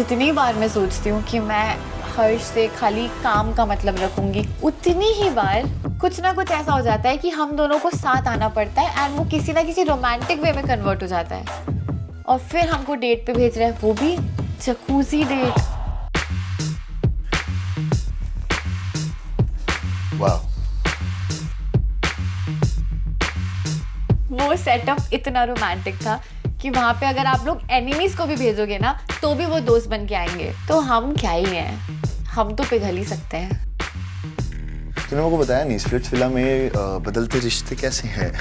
जितनी बार मैं सोचती हूँ कि मैं हर्ष से खाली काम का मतलब रखूंगी, उतनी ही बार कुछ ना कुछ ऐसा हो जाता है कि हम दोनों को साथ आना पड़ता है एंड वो किसी ना किसी रोमांटिक वे में कन्वर्ट हो जाता है और फिर हमको डेट पे भेज रहा है, वो भी जकूजी डेट। वाह। वो सेटअप इतना रोमांटिक था कि वहाँ पे अगर आप लोग एनिमीज को भी भेजोगे ना तो भी वो दोस्त बन के आएंगे। तो हम क्या ही हैं, हम तो पिघल ही सकते हैं। तूने मेरे को बताया नहीं स्प्लिट्सविला में बदलते रिश्ते कैसे हैं?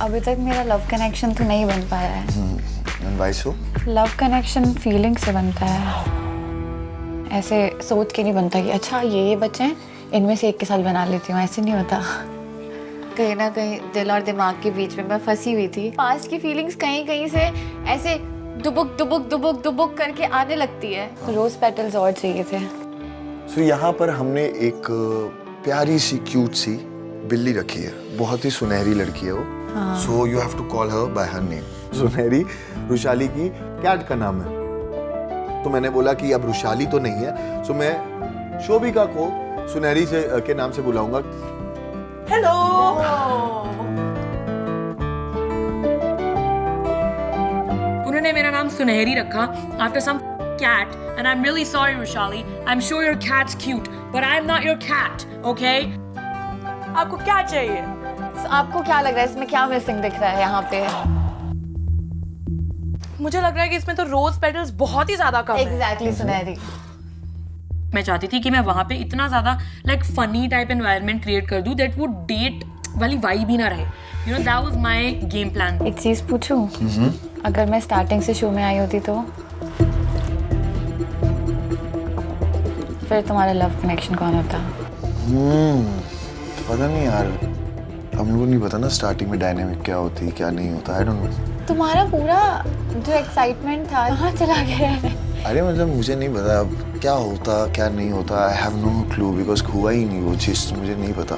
अभी तक मेरा लव कनेक्शन तो नहीं बन पाया है। वाई सो? लव कनेक्शन फीलिंग से बनता है, ऐसे सोच के नहीं बनता कि अच्छा ये बच्चे हैं इनमें से एक के साथ बना लेती हूँ, ऐसे नहीं होता। कहीं ना कहीं दिल और दिमाग के बीच में मैं फंसी हुई थी। पास्ट की फीलिंग्स कहीं कहीं से ऐसे दुबुक दुबुक दुबुक दुबुक करके आने लगती है। रोज पेटल्स और चाहिए थे। सो यहाँ पर हमने एक प्यारी सी क्यूट सी बिल्ली रखी है, बहुत ही सुनहरी लड़की है वो। So you have to call her by her name. Sunehri Rushali की कैट का नाम है। तो मैंने बोला कि अब रुशाली तो नहीं है, सो मैं शोभिका को सुनहरी से के नाम से बुलाऊंगा। हेलो। उन्होंने मेरा नाम सुनहरी रखा after some cat and I'm really sorry Rushali. I'm sure your cat's cute but I'm not your cat, okay? आपको क्या चाहिए? आपको क्या लग रहा है इसमें क्या मिसिंग दिख रहा है यहाँ पे? मुझे लग रहा है कि इसमें तो रोज पेटल्स बहुत ही ज्यादा कम है। Exactly, सुनहरी। मैं चाहती थी कि मैं वहाँ पे इतना ज़्यादा like funny type environment create कर दूँ दैट वो डेट वाली वाइब ही ना रहे। You know that was my game plan. एक चीज़ पूछूं? अगर मैं स्टार्टिंग से शो में आई होती तो फिर तुम्हारा लव कनेक्शन कौन होता? पता नहीं यार, हम लोगों को नहीं पता ना स्टार्टिंग में डायनामिक क्या होती है क्या नहीं होता। I don't know. तुम्हारा पूरा जो एक्साइटमेंट था कहाँ चला गया है? अरे मतलब मुझे नहीं पता अब क्या होता क्या नहीं होता। I have no clue because हुआ ही नहीं वो चीज़, तो मुझे नहीं पता।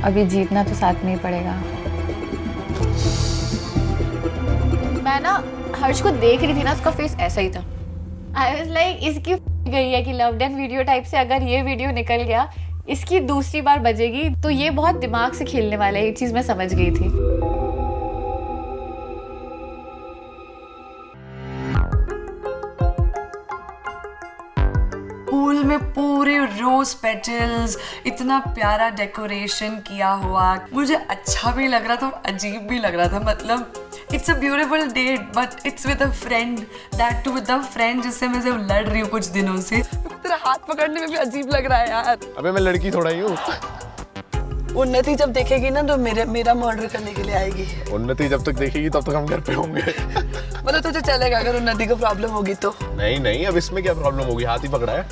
अभी जीतना तो साथ में ही पड़ेगा। मैं ना हर्ष को देख रही थी ना, उसका फेस ऐसा ही था। आई वाज लाइक इसकी गई है कि लव एंड वीडियो टाइप से अगर ये वीडियो निकल गया, इसकी दूसरी बार बजेगी तो ये बहुत दिमाग से खेलने वाला है। ये चीज़ मैं समझ गई थी। पूल में पूरे रोज पेटल्स, इतना प्यारा डेकोरेशन किया हुआ, मुझे अच्छा भी लग रहा था और अजीब भी लग रहा था। मतलब it's a beautiful date but it's with a friend, that too with a friend जिससे मैं सिर्फ लड़ रही हूँ कुछ दिनों से। तेरा हाथ पकड़ने में भी अजीब लग रहा है यार। अबे मैं लड़की थोड़ा ही हूँ। उन्नति जब देखेगी ना तो मेरा मर्डर करने के लिए आएगी। उन्नति जब तक देखेगी तब तक हम घर पे होंगे। मतलब तुझे चलेगा अगर उन्नति को प्रॉब्लम होगी तो? नहीं, अब इसमें क्या प्रॉब्लम होगी, हाथ ही पकड़ा है।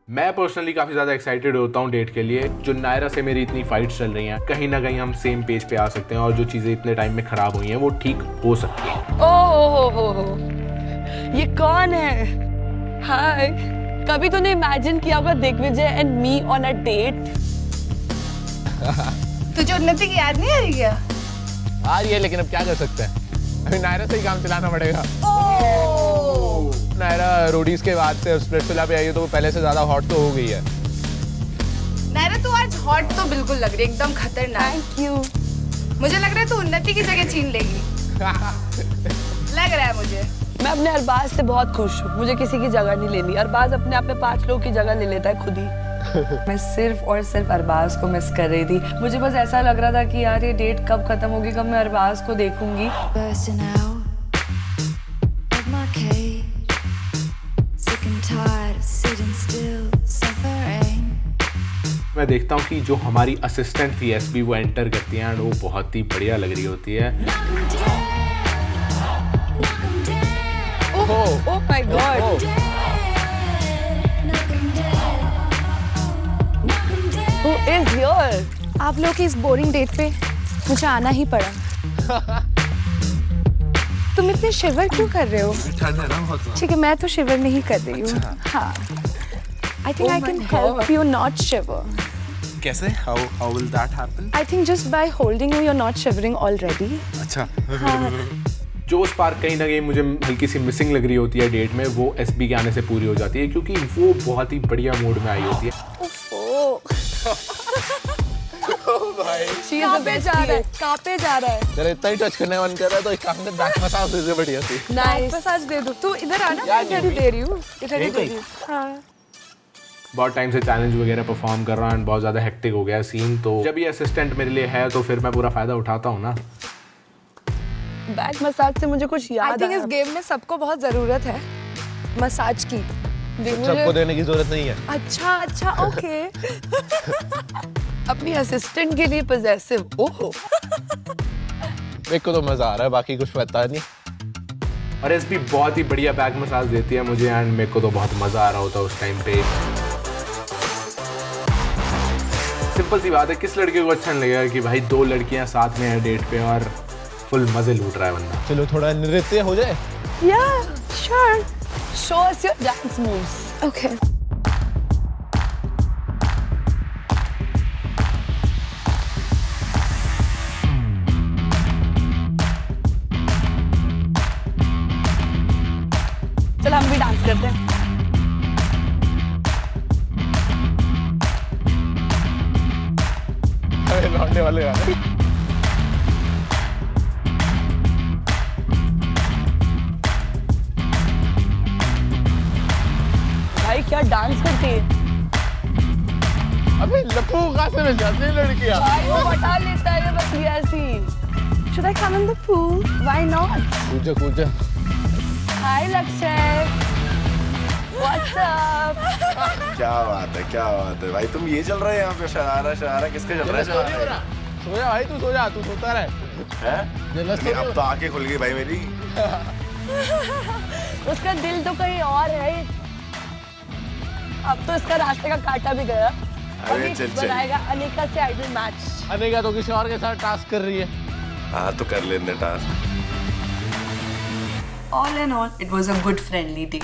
मैं पर्सनली काफ़ी ज़्यादा एक्साइटेड होता हूँ डेट के लिए। जो नायरा से मेरी इतनी फाइट्स चल रही हैं, कहीं ना कहीं हम सेम पेज पे आ सकते हैं और जो चीज़ें इतने टाइम में ख़राब हुई हैं वो ठीक हो सकती हैं। ओह, ये कौन है? हाय, कभी तूने इमेजिन किया होगा Digvijay and me on a date? तुझे उन्नति की याद नहीं आ रही क्या? आ रही है, लेकिन अब क्या कर सकते हैं, अभी नायरा से ही काम चलाना पड़ेगा। नायरा रोडीज के बाद से स्प्लिट्सविला पे आई है तो वो पहले से ज़्यादा हॉट तो हो गई है। नायरा तू आज हॉट तो बिल्कुल लग रही है, एकदम खतरनाक। Thank you. मुझे लग रहा है तू उन्नति की जगह छीन लेगी। लग रहा है मुझे। मैं अपने अरबाज से बहुत खुश हूँ, मुझे किसी की जगह नहीं लेनी। अरबाज अपने आप में 5 लोगों की जगह ले लेता है खुद ही। मैं सिर्फ और सिर्फ अरबाज को मिस कर रही थी। मुझे बस ऐसा लग रहा था कि यार ये डेट कब खत्म होगी, कब मैं अरबाज को देखूंगी। मैं देखता हूँ कि जो हमारी असिस्टेंट थी एसबी वो एंटर करती है एंड वो बहुत ही बढ़िया लग रही होती है। Oh my God, who is here? आप लोग की इस बोरिंग डेट पे मुझे आना ही पड़ा। तुम इतने शिवर क्यों कर रहे हो? ठंड है ना बहुत। ठीक है, मैं तो शिवर नहीं कर रही हूँ। हाँ, I think I can help you not shiver. कैसे? How will that happen? I think just by holding you, you're not shivering already. अच्छा। जो स्पार्क कहीं ना कहीं मुझे हल्की सी मिसिंग लग रही होती है डेट में, वो एसबी के आने से पूरी हो जाती है, क्योंकि वो बहुत ही बढ़िया मूड में आई होती है। कांपे जा रहा है। तेरा इतना ही टच करने का मन कर रहा है तो एक काम कर, बैक मसाज दे दे बढ़िया सी। नाइस मसाज दे दो। तू इधर आना, मैं इधर ही दे रही हूँ, इधर ही दे रही हूँ। हाँ। बहुत टाइम से चैलेंज वगैरह परफॉर्म कर रहा हूँ, बहुत ज़्यादा हेक्टिक हो गया सीन, तो जब ये असिस्टेंट मेरे लिए है तो फिर मैं पूरा फ़ायदा उठाता हूँ ना। बैक मसाज से मुझे कुछ याद आया। I think इस गेम में सबको बहुत ज़रूरत है मसाज की। सबको देने की जरूरत नहीं है। अच्छा ओके। अपनी असिस्टेंट के लिए पजेसिव। ओहो। मेरे को तो मजा आ रहा है, बाकी कुछ पता नहीं। और एसबी बहुत ही बढ़िया बैक मसाज देती है मुझे, एंड मेरे को तो बहुत मज़ा आ रहा होता है उस टाइम पे। सिंपल सी बात है, किस लड़के को अच्छा नहीं लगेगा कि भाई 2 लड़कियां साथ में हैं डेट पे और फुल मजे लूट रहा है बंदा। चलो थोड़ा नृत्य हो जाए। Yeah, sure. Show us your dance moves. Okay. चल हम भी डांस करते हैं। अरे लौटने वाले गाने। भाई क्या डांस करती है। अबे लपू कहाँ से मिल जाती है लड़कियाँ? भाई वो बता लेता है बस ऐसी। Should I come in the pool? Why not? कूजा। हाय लक्ष्य। What's up? क्या बात है भाई, तुम ये चल रहा है यहाँ पे? शरारा किसका चल रहा है? सो जा भाई, तू सो जा, तू सोता रहे। नहीं, अब तो आंखें खुल गई भाई मेरी। उसका दिल तो कहीं और है। अब तो इसका रास्ते का कांटा भी गया। अरे चल बनाएगा अनिका से आइडल मैच। अनिका तो किसी और के साथ टास्क कर रही है। हाँ तो कर लेते task. All in all, it was a good friendly day.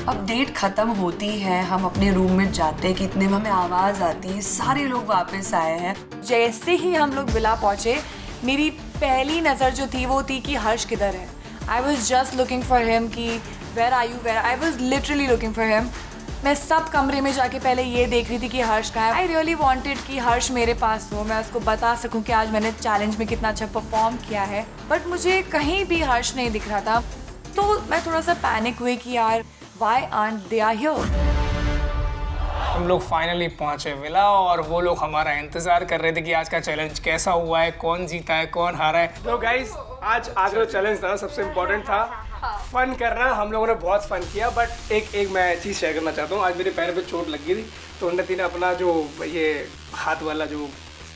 अब डेट खत्म होती है, हम अपने रूम में जाते हैं कि इतने में हमें आवाज आती है, सारे लोग वापस आए हैं। जैसे ही हम लोग विला पहुंचे, मेरी पहली नज़र जो थी वो थी कि हर्ष किधर है। I was just looking for him कि where are you? I was literally looking for him. मैं सब कमरे में जाके पहले ये देख रही थी कि हर्ष कहाँ है। I really wanted कि हर्ष मेरे पास हो, मैं उसको बता सकूं कि आज मैंने चैलेंज में कितना अच्छा परफॉर्म किया है, बट मुझे कहीं भी हर्ष नहीं दिख रहा था। तो मैं थोड़ा सा पैनिक हुई कि यार why aren't they are here? हम लोग फाइनली पहुंचे विला और वो लोग हमारा इंतजार कर रहे थे कि आज का चैलेंज कैसा हुआ है, कौन जीता है, कौन हारा है। तो गाइस आज का जो चैलेंज था सबसे इम्पोर्टेंट था फन करना। हम लोगों ने बहुत फन किया, बट एक मैं चीज़ शेयर करना चाहता हूँ। आज मेरे पैर पे चोट लग गई थी, तो उन्नति ने अपना जो ये हाथ वाला जो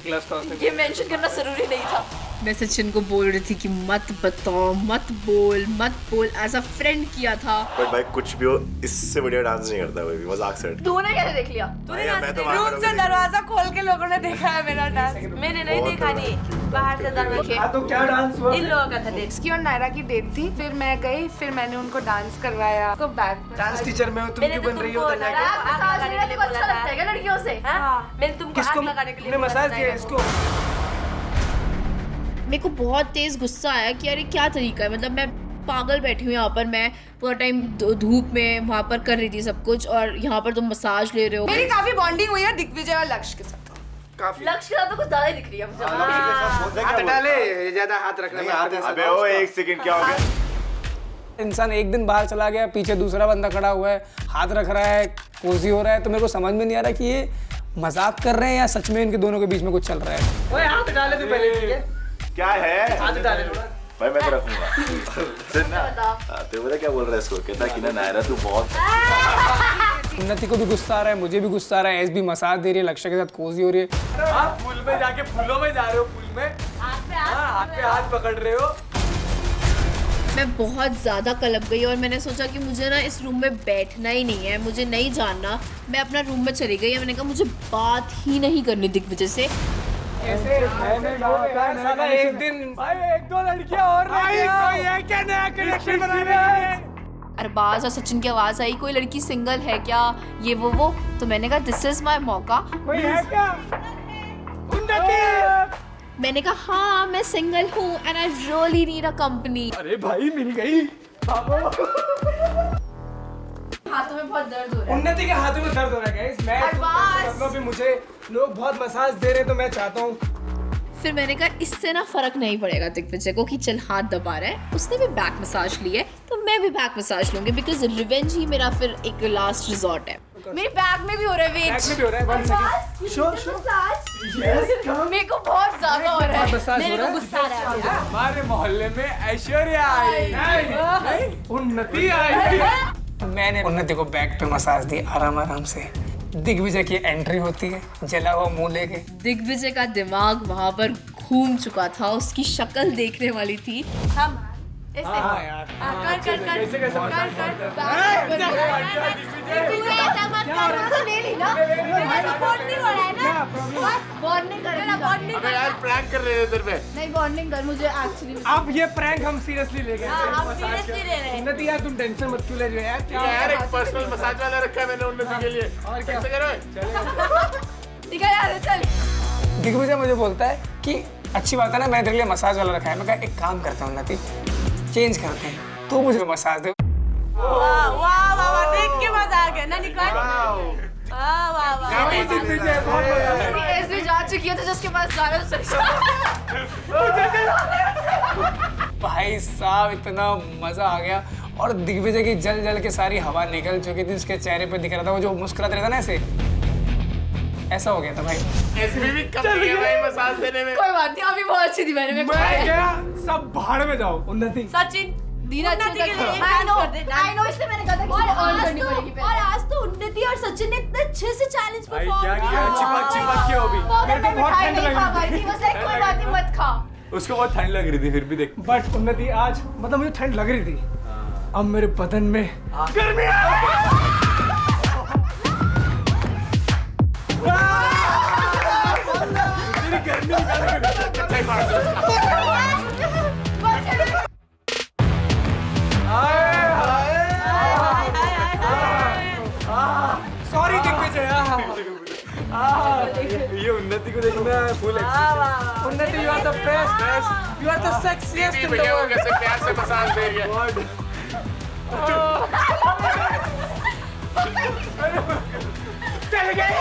ग्लव्स था उसने ये मेंशन करना जरूरी नहीं था। मैं सचिन को बोल रही थी कि मत बताओ, मत बोल एज अ फ्रेंड किया था। बट भाई कुछ भी हो, इससे बढ़िया डांस नहीं करता कोई भी, मजाक से। तूने कैसे देख लिया? रूम से दरवाजा खोल के लोगों ने देखा है मेरा डांस। मैंने नहीं देखा, नहीं बाहर से दरवाजा। तो क्या डांस हुआ? इन लोगों का था डेट। इसकी और नायरा की डेट थी, फिर मैं गई, फिर मैंने उनको डांस करवाया। उसको बैक डांस टीचर में हो तुम, क्यों बन रही हो? अच्छा लगता है क्या लड़कियों से? मैंने तुमको आग लगाने के लिए मसाज किया इसको। मेरे को बहुत तेज गुस्सा आया कि अरे क्या तरीका है, मतलब मैं पागल बैठी हूँ यहाँ पर, मैं पूरा टाइम धूप में वहाँ पर कर रही थी सब कुछ, और यहाँ पर तुम मसाज ले रहे हो। मेरी काफी बॉन्डिंग हुई है दिग्विजय और लक्ष्य के साथ। काफी लक्ष्य का तो कुछ ज्यादा ही दिख रही है मुझे। हाथ डाले, ज्यादा हाथ रखने में आते हैं। अबे ओ एक सेकंड, क्या हो गया? इंसान एक दिन बाहर चला गया, पीछे दूसरा बंदा खड़ा हुआ है, हाथ रख रहा है, कोजी हो रहा है, तो मेरे को समझ में नहीं आ रहा कि ये मजाक कर रहे हैं या सच में इनके दोनों के बीच में कुछ चल रहा है। ओए हाथ डाले तू पहले, ठीक है? क्या है? हाथ डाले भाई मैं तो रखूंगा। सुन ना, तो पता क्या बोल रहा है इसको? कहता है कि ना नायरा तू बहुत। उन्नति को भी गुस्सा आ रहा है, मुझे भी गुस्सा आ रहा है, एस भी मसाज दे रही है, लक्ष्य के साथ कोजी हो रही है। आप फूल में जाके फूलों में जा रहे हो, फूल में हाथ पे हाथ पकड़ रहे हो। मैं बहुत ज़्यादा कलप गई और मैंने सोचा कि मुझे ना इस रूम में बैठना ही नहीं है, मुझे नहीं जानना। मैं अपना रूम में चली गई, मैंने कहा मुझे बात ही नहीं करनी दिग्विजय से। ऐसे एक दिन भाई 1-2 लड़कियां और क्या नया कनेक्शन बना रहे हैं। अरबाज और सचिन की आवाज़ आई, कोई लड़की सिंगल है क्या, ये वो। तो मैंने कहा दिस इज माई मौका। कोई है क्या? उन्नति मैंने कहा हाँ मैं सिंगल हूँ and I really need a company. अरे भाई मिल गई। हाथों में बहुत दर्द हो रहा है। उन्नति के हाथों में दर्द हो रहा है गाइस। मैं मतलब भी मुझे लोग बहुत मसाज दे रहे हैं तो मैं चाहता हूँ। फिर मैंने कहा इससे ना फर्क नहीं पड़ेगा दिग्विजय को कि चल हाथ दबा रहा है, उसने भी बैक मसाज ली है तो मैं भी बैक मसाज लूंगी बिकॉज रिवेंज ही मेरा फिर एक लास्ट रिजॉर्ट है। मेरे बैक में भी हो रहा है वेट। बैक में भी हो रहा है। 1 सेकंड। श्योर मेरे को बहुत ज्यादा हो रहा है। मसाज हो मेरे रहा को है। गुस्सा आ रहा है। हमारे मोहल्ले में ऐश्वर्या आई। नहीं, उन्नति आई। मैंने उन्नति को बैक पे मसाज दी आराम आराम से। दिग्विजय की एंट्री होती है जला हुआ मुंह लेके। दिग्विजय का दिमाग वहां पर घूम चुका था, उसकी शक्ल देखने वाली थी। हम ऐसे हाँ यार। कर कैसे कैसे कर मसाज कर करते तूने ऐसा मत कर, तो ले ली ना। बॉन्डिंग हो रहा है ना, बॉन्डिंग करेगा बॉन्डिंग। अबे यार प्रैंक कर रहे थे तेरे पे। नहीं बॉन्डिंग कर, मुझे एक्चुअली अब ये प्रैंक हम सीरियसली ले गए। हम सीरियसली ले रहे हैं। उन्नति यार तुम टेंशन मत क्यों ले रही हो यार? क्या यार एक पर्सनल मसाज वाला रखा है मैंने उन्नति के लिए। और क्या? कैसे करो? ठीक है यार चल। दिग्विजय मुझे बोलता है कि अच्छी बात है ना, मैंने तेरे लिए मसाज वाला रखा है। मैं कहा एक काम करते हैं उन्नति, चेंज करते हैं, तू मुझे मसाज दे। वाह वाह वाह, देख के मजा आ गया ना निकाल। वाह वाह वाह। ऐसे जा चुकी है तो जिसके पास जाना भाई साहब इतना मजा आ गया। और दिग्विजय की जल जल के सारी हवा निकल चुकी थी, उसके चेहरे पे दिख रहा था वो जो मुस्कुराता रहता ना ऐसा हो गया था भाई। ऐसे भी कम नहीं है भाई मसाज देने में। कोई बात नहीं, अभी बहुत अच्छी थी मैंने। मैं क्या सब भाड़ में जाओ। उन्नति सचिन दीना उन्नति के लिए एक I know, डांस कर दे, I know, इसलिए मैंने कहा था कि earn करनी पड़ेगी पहले। और आज तो उन्नति और सचिन ने इतने अच्छे से चैलेंज परफॉर्म क्या किया? चिपक चिपक के हो भी। मेरे को बहुत ठंड लग रही थी। बस एक कोई बात नहीं, मत खा। उसको बहुत ठंड लग रही थी फिर भी देख। बट उन्नति आज मतलब मुझे ठंड लग रही थी, अब मेरे बदन में गर्मी सॉरी दिग्विजय। ये उन्नति को देखना full Unnati you are the best, you are the sexiest in the भैया वो वर्ल्ड। कैसे प्यार से मसाज दे रही है। चल गए।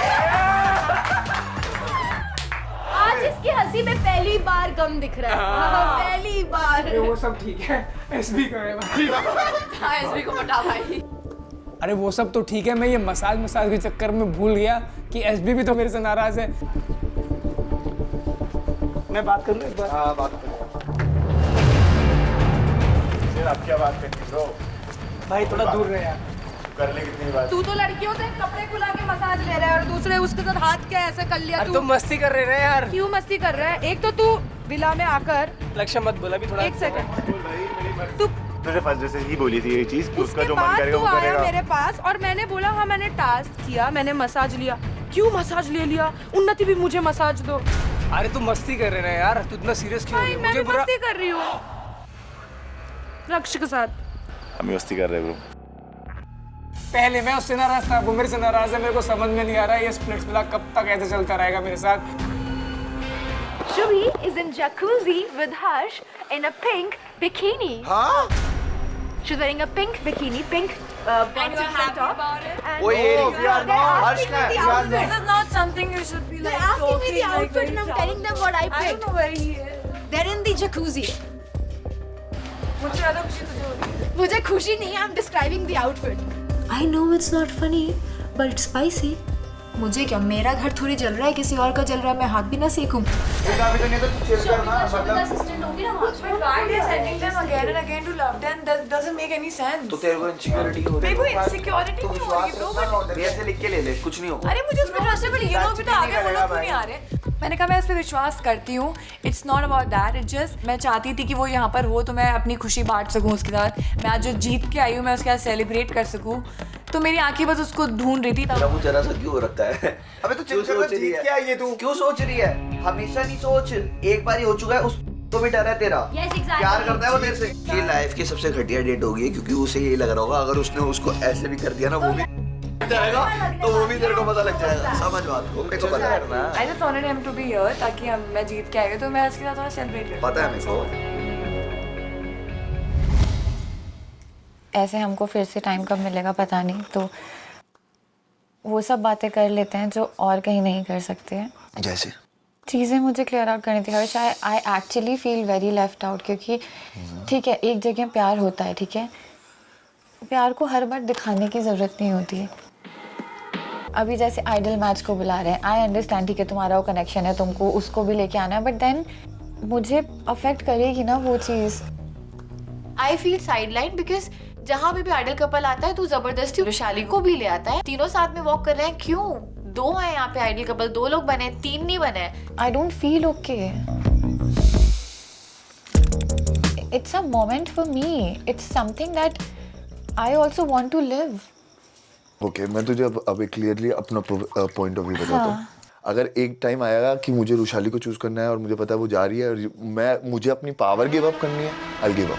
आज इसकी हंसी में पहली बार गम दिख रहा है। पहली बार। वो सब ठीक है, एसबी का है भाई। हाँ एसबी को बता भाई। अरे वो सब तो ठीक है, मैं ये मसाज के चक्कर में भूल गया कि एसबी भी तो मेरे से नाराज है। मैं बात करूँ एक बार? हाँ बात करो। आप क्या बात करती हो? भाई थोड़ा दूर रहे यार। कर ले कितनी बात? तू तो लड़कियों से कपड़े खुला के मसाज ले रहा है और दूसरे उसके साथ हाथ क्या ऐसा कर लिया अरे तू? तुम मस्ती कर रहे हैं यार। क्यों मस्ती कर रहा है? एक तो तू विला में आकर लक्ष्य मत बोला भी थोड़ा। एक सेकंड तू तुझे फर्स्ट से ही बोली थी ये चीज कि उसका उसके जो मन बाद करेगा तू वो आया करेगा। मेरे पास और मैंने बोला हाँ मैंने टास्क किया, मैंने मसाज लिया। क्यों मसाज ले लिया? उन्नति भी मुझे मसाज दो। अरे तू मस्ती कर रहे हैं यार, तू इतना सीरियस क्यों हो नहीं गया? मैं मुझे भी बुरा मस्ती कर रही हूँ लक्ष्य के साथ। हम मस्ती कर रहे हैं ब्रो। पहले मैं उससे नाराज था, वो मेरे से नाराज है। मेरे को समझ में नहीं आ रहा है ये स्प्लिट्स विला कब तक ऐसे चलता रहेगा मेरे साथ। Shubhi is in jacuzzi with Harsh in a pink bikini. हाँ? She's wearing a pink bikini, pink bottom and top. And वो ये they're यार ना, हर्ष asking का me the यार outfit. ना। This is not something you should be like. They're asking me the outfit and I'm telling them what I picked. I don't know where he is. They're in the jacuzzi. मुझे ज़्यादा खुशी तुझे हो रही है। मुझे खुशी नहीं है, I'm describing the outfit. I know it's not funny, but it's spicy. मुझे क्या, मेरा घर थोड़ी जल रहा है, किसी और का जल रहा है, मैं हाथ भी ना सेकूं। तो तेरे को इनसिक्योरिटी हो रही है। इनसिक्योरिटी नहीं हो रही ब्रो, बट ऐसे लिख के ले ले, कुछ नहीं होगा। अरे मुझे उस पे ट्रस्टेबल, ये लोग भी तो आगे, वो लोग क्यों नहीं आ रहे? मैंने कहा मैं इस पे विश्वास करती हूँ। It's not about that, it's just मैं चाहती थी कि वो यहाँ पर हो तो मैं अपनी खुशी बांट सकूँ उसके साथ। मैं आज जो जीत के आई हूँ मैं उसके साथ सेलिब्रेट कर सकूँ, तो मेरी आंखें बस उसको ढूंढ रही थी। तेरा मुंह जरा सा क्यों रखता है? अबे तू क्यों चिंता सोच कर, रही जीत क्या है? ये तू? क्यों सोच रही है? हमेशा नहीं सोच, एक बार ही हो चुका है, उस तो भी डर है तेरा। Yes, exactly. प्यार करता है वो तेरे से। ये लाइफ की सबसे घटिया डेट होगी क्योंकि उसे यही लग रहा होगा अगर उसने उसको ऐसे भी कर दिया ना वो भी लग जाएगा तो वो भी तेरे को पता लग जाएगा, समझ बात को, मेरे को पता है ना, I just wanted him to be here ताकि मैं जीत के आएगा तो मैं उसके साथ थोड़ा सेलिब्रेट कर पता है मेरे को। ऐसे हमको फिर से टाइम कब मिलेगा पता नहीं, तो वो सब बातें कर लेते हैं जो और कहीं नहीं कर सकते हैं। जैसे चीज़ें मुझे क्लियर आउट करनी थी Harsh. I actually feel very left out, क्योंकि ठीक है एक जगह प्यार होता है, ठीक है, प्यार को हर बार दिखाने की ज़रूरत नहीं होती है। अभी जैसे आइडल मैच को बुला रहे हैं, आई अंडरस्टैंड, ठीक है तुम्हारा वो कनेक्शन है, तुमको उसको भी लेके आना है, बट देन मुझे अफेक्ट करेगी ना वो चीज़। आई फील साइडलाइन बिकॉज जहाँ भी आइडल कपल आता है तो जबरदस्ती वैशाली को भी ले आता है, तीनों साथ में वॉक कर रहे हैं, क्यों? 2 हैं यहाँ पे आइडल कपल, 2 लोग बने, 3 नहीं बने। I don't feel okay. It's a moment for me, it's something that I also want to live. Okay, मैं तुझे अभी क्लियरली अपना पॉइंट ऑफ व्यू बताता हूँ। अगर एक टाइम आएगा कि मुझे रुशाली को चूज करना है और मुझे पता है वो जा रही है और मुझे अपनी पावर गिव अप करनी है, आई गिव अप।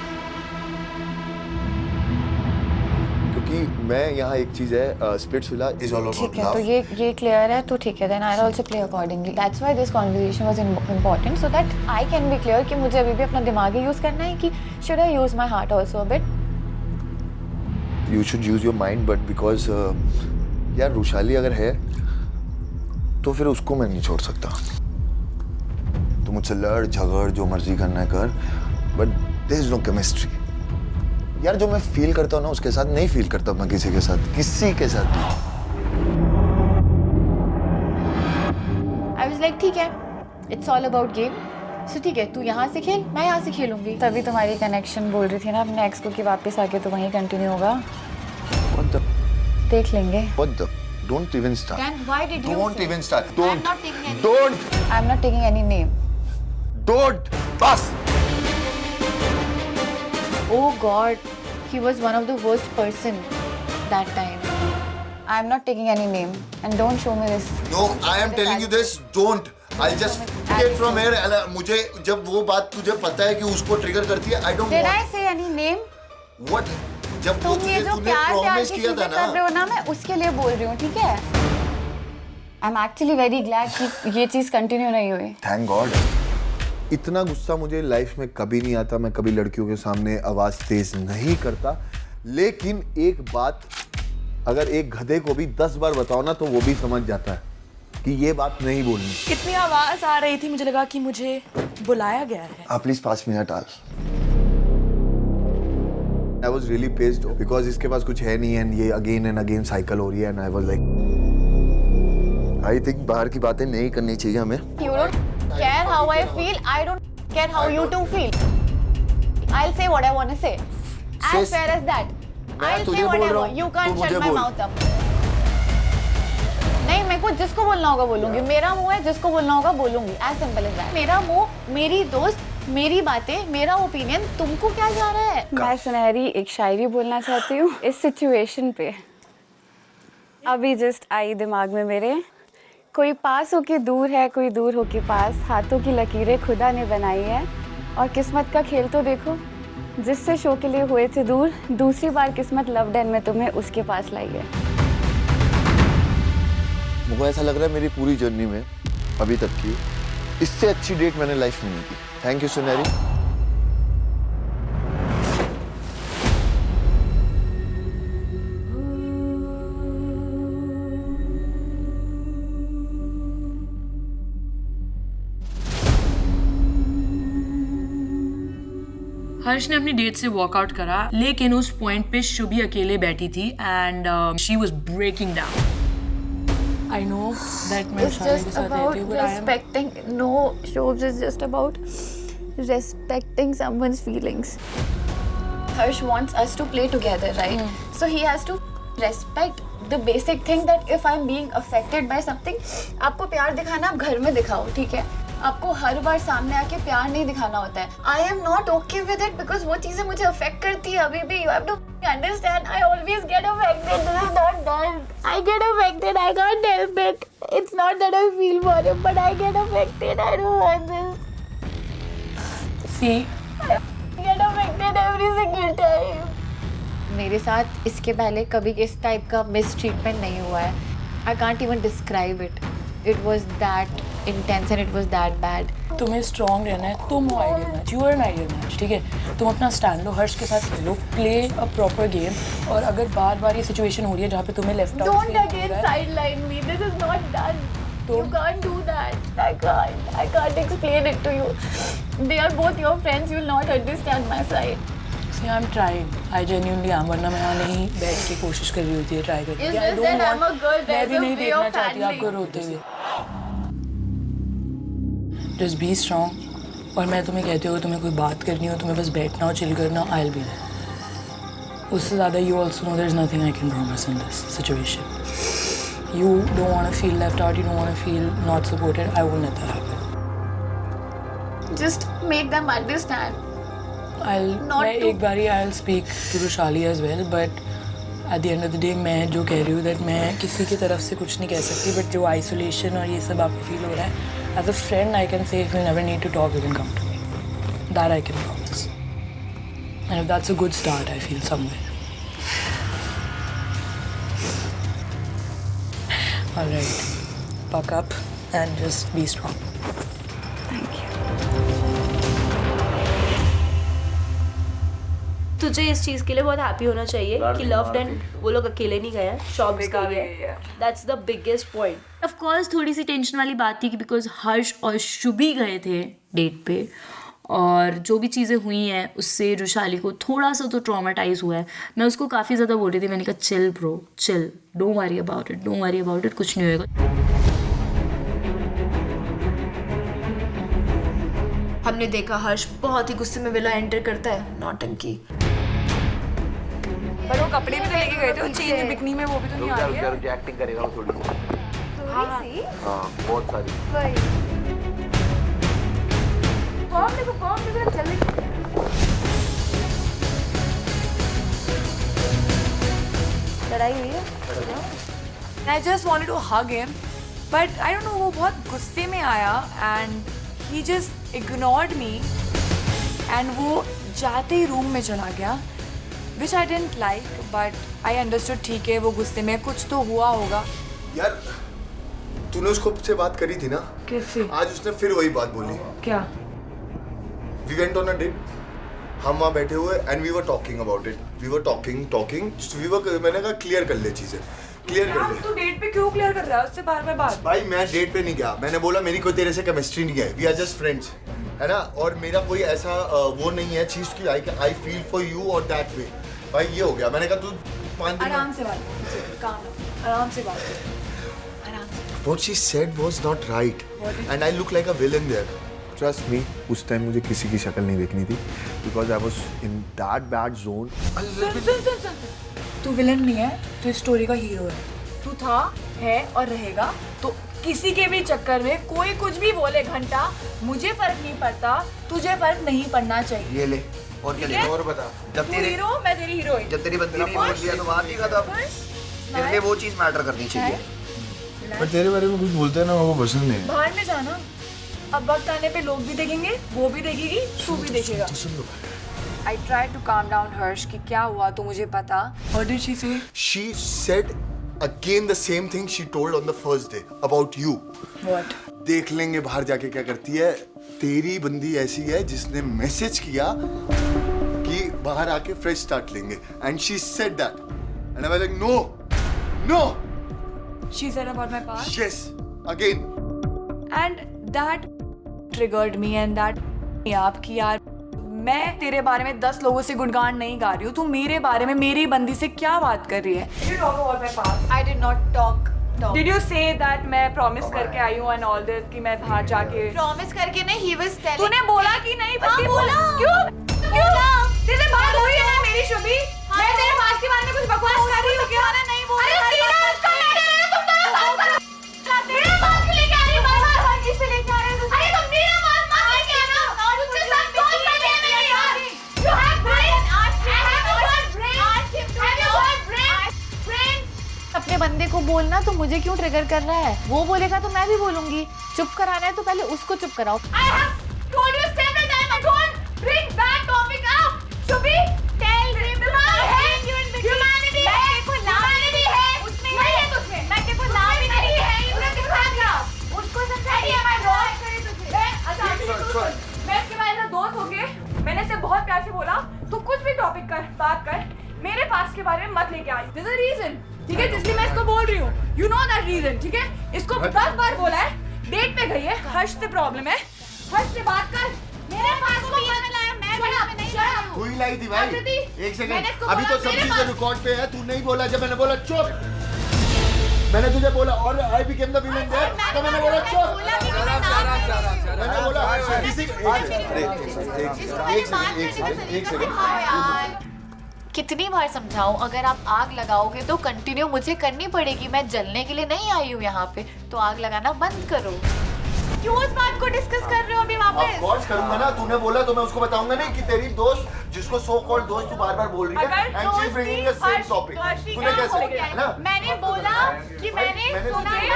क्योंकि मैं यहाँ एक चीज है, Splitsvilla is all about love. तो ये क्लियर है, तो ठीक है, then I also play accordingly. That's why this conversation was important, so that I can be clear कि मुझे अभी भी अपना दिमाग ही यूज करना है कि should I use my heart also a bit. You should use your mind, but because यार रुशाली अगर है तो फिर उसको मैं नहीं छोड़ सकता। तो मुझसे लड़ झगड़ जो मर्जी करना है कर, but there is no chemistry. यार जो मैं फील करता हूँ ना उसके साथ नहीं फील करता मैं किसी के साथ भी। आई वाज लाइक ठीक है, इट्स ऑल अबाउट गेम, सो ठीक है तू यहाँ से खेल, मैं यहाँ से खेलूंगी। तभी तुम्हारी कनेक्शन बोल रही थी ना अपने एक्स को कि वापस आके तो वहीं कंटिन्यू होगा। देख लेंगे। Don't even start. Then why did you? Don't even start. I'm not taking any. Don't. I'm not taking any name. Don't. Bas. Oh God, he was one of the worst person that time. I'm not taking any name, and don't show me this. No, I am telling you this. Don't. I'll just get from here. मुझे जब वो बात तुझे पता है कि उसको trigger करती है, I don't want. Did I say any name? What? जब तुम ये जो प्यार से किया था ना, कर रहे हो ना, मैं उसके लिए बोल रही हूँ, ठीक है? I'm actually very glad कि ये चीज़ कंटिन्यू नहीं हुई। Thank God. इतना गुस्सा मुझे लाइफ में कभी नहीं आता, मैं कभी लड़कियों के सामने आवाज तेज नहीं करता, लेकिन एक बात अगर एक गधे को भी 10 बार बताओ ना तो वो भी समझ जाता है कि ये बात नहीं बोलनी। कितनी आवाज आ रही थी, मुझे लगा कि मुझे बुलाया गया है। आप please 5 minute all. I was really pissed because इसके पास कुछ है नहीं and ये again and again cycle हो रही है and I was like, I think बाहर की बातें नहीं करनी चाहिए हमें। You don't care how I feel, I don't care how you two feel. I'll say what I want to say. As fair as that. I'll say whatever. You can't shut my mouth up. नहीं, मेरे को जिसको बोलना होगा बोलूंगी, मेरा मुंह है, जिसको बोलना होगा बोलूंगी, as simple as that. मेरा मुंह, मेरी दोस्त, मेरी बातें, मेरा ओपिनियन, तुमको क्या जा रहा है? मैं सुनहरी एक शायरी बोलना चाहती हूँ इस सिचुएशन पे। अभी जस्ट आई दिमाग में मेरे, कोई पास हो के दूर है, कोई दूर हो के पास, हाथों की लकीरें खुदा ने बनाई है, और किस्मत का खेल तो देखो, जिससे शो के लिए हुए थे दूर, दूसरी बार किस्मत लव डन में तुम्हें उसके पास लाई है। मुझे ऐसा लग रहा है मेरी पूरी जर्नी में अभी तक की इससे अच्छी डेट मैंने लाइफ में नहीं की। थैंक यू सुनहरी। हर्ष ने अपनी डेट से वॉकआउट करा, लेकिन उस पॉइंट पे शुभी अकेले बैठी थी and she was breaking down. I know that मैं It's just about respecting. No, Shobs is just about respecting someone's feelings. Harsh wants us to play together, right? So he has to respect the basic thing that if I'm being affected by something, आपको प्यार दिखाना आप घर में दिखाओ, ठीक है? आपको हर बार सामने आके प्यार नहीं दिखाना होता है। I am not okay with it because वो चीजें मुझे affect करती है अभी भी। You have to understand. I always get affected. This is not done. I get affected. I can't help it. It's not that I feel for him, but I get affected. I don't want this. See, I get affected every single time. मेरे साथ इसके पहले कभी इस type का miss treatment नहीं हुआ है. I can't even describe it. It was that intense and it was that bad. तुम्हें स्ट्रॉन्ग रहना है, तुम हो ideal match, you are an ideal match, ठीक है. तुम अपना स्टैंड लो, हर्ष के साथ खेलो, प्ले अ प्रॉपर गेम. और अगर बार बार ये सिचुएशन हो रही है जहाँ पे तुम्हें left out Don't again sideline me. This is not done. You can't do that. I can't explain it to you. They are both your friends. You'll not understand my side. I am trying, I genuinely am, वरना मैं यहाँ नहीं बैठ के कोशिश कर रही होती है ट्राई करती है. मैं भी नहीं देखना चाहती आपको रोते हुए. Just be strong. और मैं तुम्हें कहती हूँ अगर तुम्हें कोई बात करनी हो, तुम्हें बस बैठना हो, चिल करना, आई विल बी देयर. उससे ज़्यादा you also know there is nothing I can promise in this situation. You don't want to feel left out, you don't want to feel not supported. I won't let that happen. Just make them understand. मैं एक बारी I'll speak to Rushali as well, but at the end of the day मैं जो कह रही हूँ that मैं किसी की तरफ से कुछ नहीं कह सकती, but जो isolation और ये सब आपको feel हो रहा है, as a friend I can say if you never need to talk, you can come to me. That I can promise. And if that's a good start, I feel somewhere. All right, buck up and just be strong. Thank you. तुझे इस चीज़ के लिए बहुत happy होना चाहिए कि loved and वो लोग अकेले नहीं गए हैं, शॉप्स का गए. That's the biggest point. Of course थोड़ी सी टेंशन वाली बात थी कि बिकॉज हर्ष और शुभी गए थे डेट पे, और जो भी चीज़ें हुई हैं उससे रुशाली को थोड़ा सा तो ट्रॉमेटाइज हुआ है. मैं उसको काफ़ी ज़्यादा बोल रही थी, मैंने कहा chill bro chill, don't worry about it, don't worry about it, कुछ नहीं होएगा. हमने देखा हर्ष बहुत ही गुस्से में विला एंटर करता है, नौटंकी. पर वो कपड़े भी तो लेके गए थे, वो चेन बिकनी में वो भी तो नहीं आ रही है. जो एक्टिंग करेगा वो थोड़ी सी. हाँ बहुत सारी. कौन देखो चल रही. लड़ाई हुई है. I just wanted to hug him, but I don't know, वो बहुत गुस्से में आया and he just ignored me and वो जाते ही रूम में चला गया, which I didn't like, but I understood. ठीक है वो गुस्से में, कुछ तो हुआ होगा. यार तूने उसको से बात करी थी ना? कैसे? आज उसने फिर वही बात बोली. क्या? We went on a date. हम वहाँ बैठे हुए and we were talking about it. We were talking. मैंने कहा क्लियर कर ले चीजें, क्लियर कर ले. तू डेट पे क्यों क्लियर कर रहा है उससे बार-बार बात? भाई मैं डेट पे नहीं गया, मैंने बोला मेरी कोई तेरे से केमिस्ट्री नहीं है, वी आर जस्ट फ्रेंड्स, है ना. और मेरा कोई ऐसा वो नहीं है चीज की आई फील फॉर यू और दैट वे. भाई ये हो गया. मैंने कहा तू 5 दिन आराम से बात, आराम से बात. What she said was not right and I look like a villain there. Trust me, उस टाइम मुझे किसी की शक्ल नहीं देखनी थी because I was in that bad zone. सुन. तू विलन नहीं है, तू स्टोरी का हीरो है. तू था, है और रहेगा. तो किसी के भी चक्कर में कोई कुछ भी बोले घंटा, मुझे फर्क नहीं पड़ता, तुझे फर्क नहीं पड़ना चाहिए. ये ले और क्या ले और बता. जब तेरी हीरो, मैं तेरी हीरोइन. जब तेरी बंदी ने बोल दिया तो बात ही खत्म. तेरे लिए वो चीज मैटर करनी चाहिए. पर तेरे बारे में कुछ बोलते हैं ना वो पसंद नहीं. बाहर में जाना. अब वक्त आने पे लोग भी देखेंगे, वो भी देखेगी, तू भी देखेगा. I tried to calm down Harsh कि क्या हुआ तो मुझे पता. What did she say? She said again the same thing she told on the first day about you. What? देख लेंगे बाहर जाके क्या करती है. तेरी बंदी ऐसी है जिसने मैसेज किया कि बाहर आके फ्रेश स्टार्ट लेंगे. And she said that. And I was like no. She said about my past? Yes, again. And that triggered me and that आप कि यार मैं तेरे बारे में 10 लोगों से गुणगान नहीं गा रही हूँ, तू मेरे बारे में मेरी बंदी से क्या बात कर रही है? Did you talk about my past? I did not talk. Did you say that मैं promise करके आई हूँ and all this कि मैं बाहर जाके? Promise करके नहीं, he was telling. तूने बोला कि नहीं? हाँ बोला. क्यों? तेरे बात हुई है मेरी शुभी? मैं तेरे पास के बारे में कुछ बकवास कर रही हूँ क्या? नहीं बोला. अरे सीधा उसका लेके आ रहे हो तुम दोनों साथ में. तेरे बात के लेके आ रही हो बार-बार हर चीज पे लेके आ रहे हो. अरे तुम मेरा बात मान लेके आना. मुझसे सब कौन कर रहे हैं मेरे यार? You have brain. I have got brain. Have you got brain? अपने बंदे को बोलना तो मुझे क्यों ट्रिगर कर रहा है? वो बोलेगा तो मैं भी बोलूंगी. चुप कराना है तो पहले उसको चुप कराओ. I have told you several times. Don't bring that topic up. Shubhi, tell him to my head. प्यार से बोला तो कुछ भी टॉपिक कर बात कर, मेरे पास के बारे में मत लेके आई। There's a reason, ठीक है, जिसलिए मैं इसको बोल रही हूँ। You know that reason, ठीक है? इसको 10 बार बोला है, डेट पे गई है, हर्ष से प्रॉब्लम है, हर्ष से बात कर। मेरे पास को मैं लाया, मैं नहीं लाया। तू ही लाई थी भाई। एक सेकंड, अभी तो सब चीजें रिकॉर्ड पे है, तू नहीं बोला। जब मैंने बोला चुप, मैंने तुझे बोला और I became the women there, तो मैंने बोला चुप। मैंने बोला किसी एक सेकंड। कितनी बार समझाऊं, अगर आप आग लगाओगे तो कंटिन्यू मुझे करनी पड़ेगी। मैं जलने के लिए नहीं आई हूँ यहाँ पे, तो आग लगाना बंद करो। क्यों उस बात को डिस्कस कर रहे हो अभी वापस? ऑफ कोर्स करूंगा ना, तूने बोला तो मैं उसको बताऊंगा नहीं कि तेरी दोस्त जिसको सो कॉल्ड दोस्त तू बार-बार बोल रही है and she is bringing the same topic. तूने कैसे है ना? मैंने बोला कि मैंने सुना है,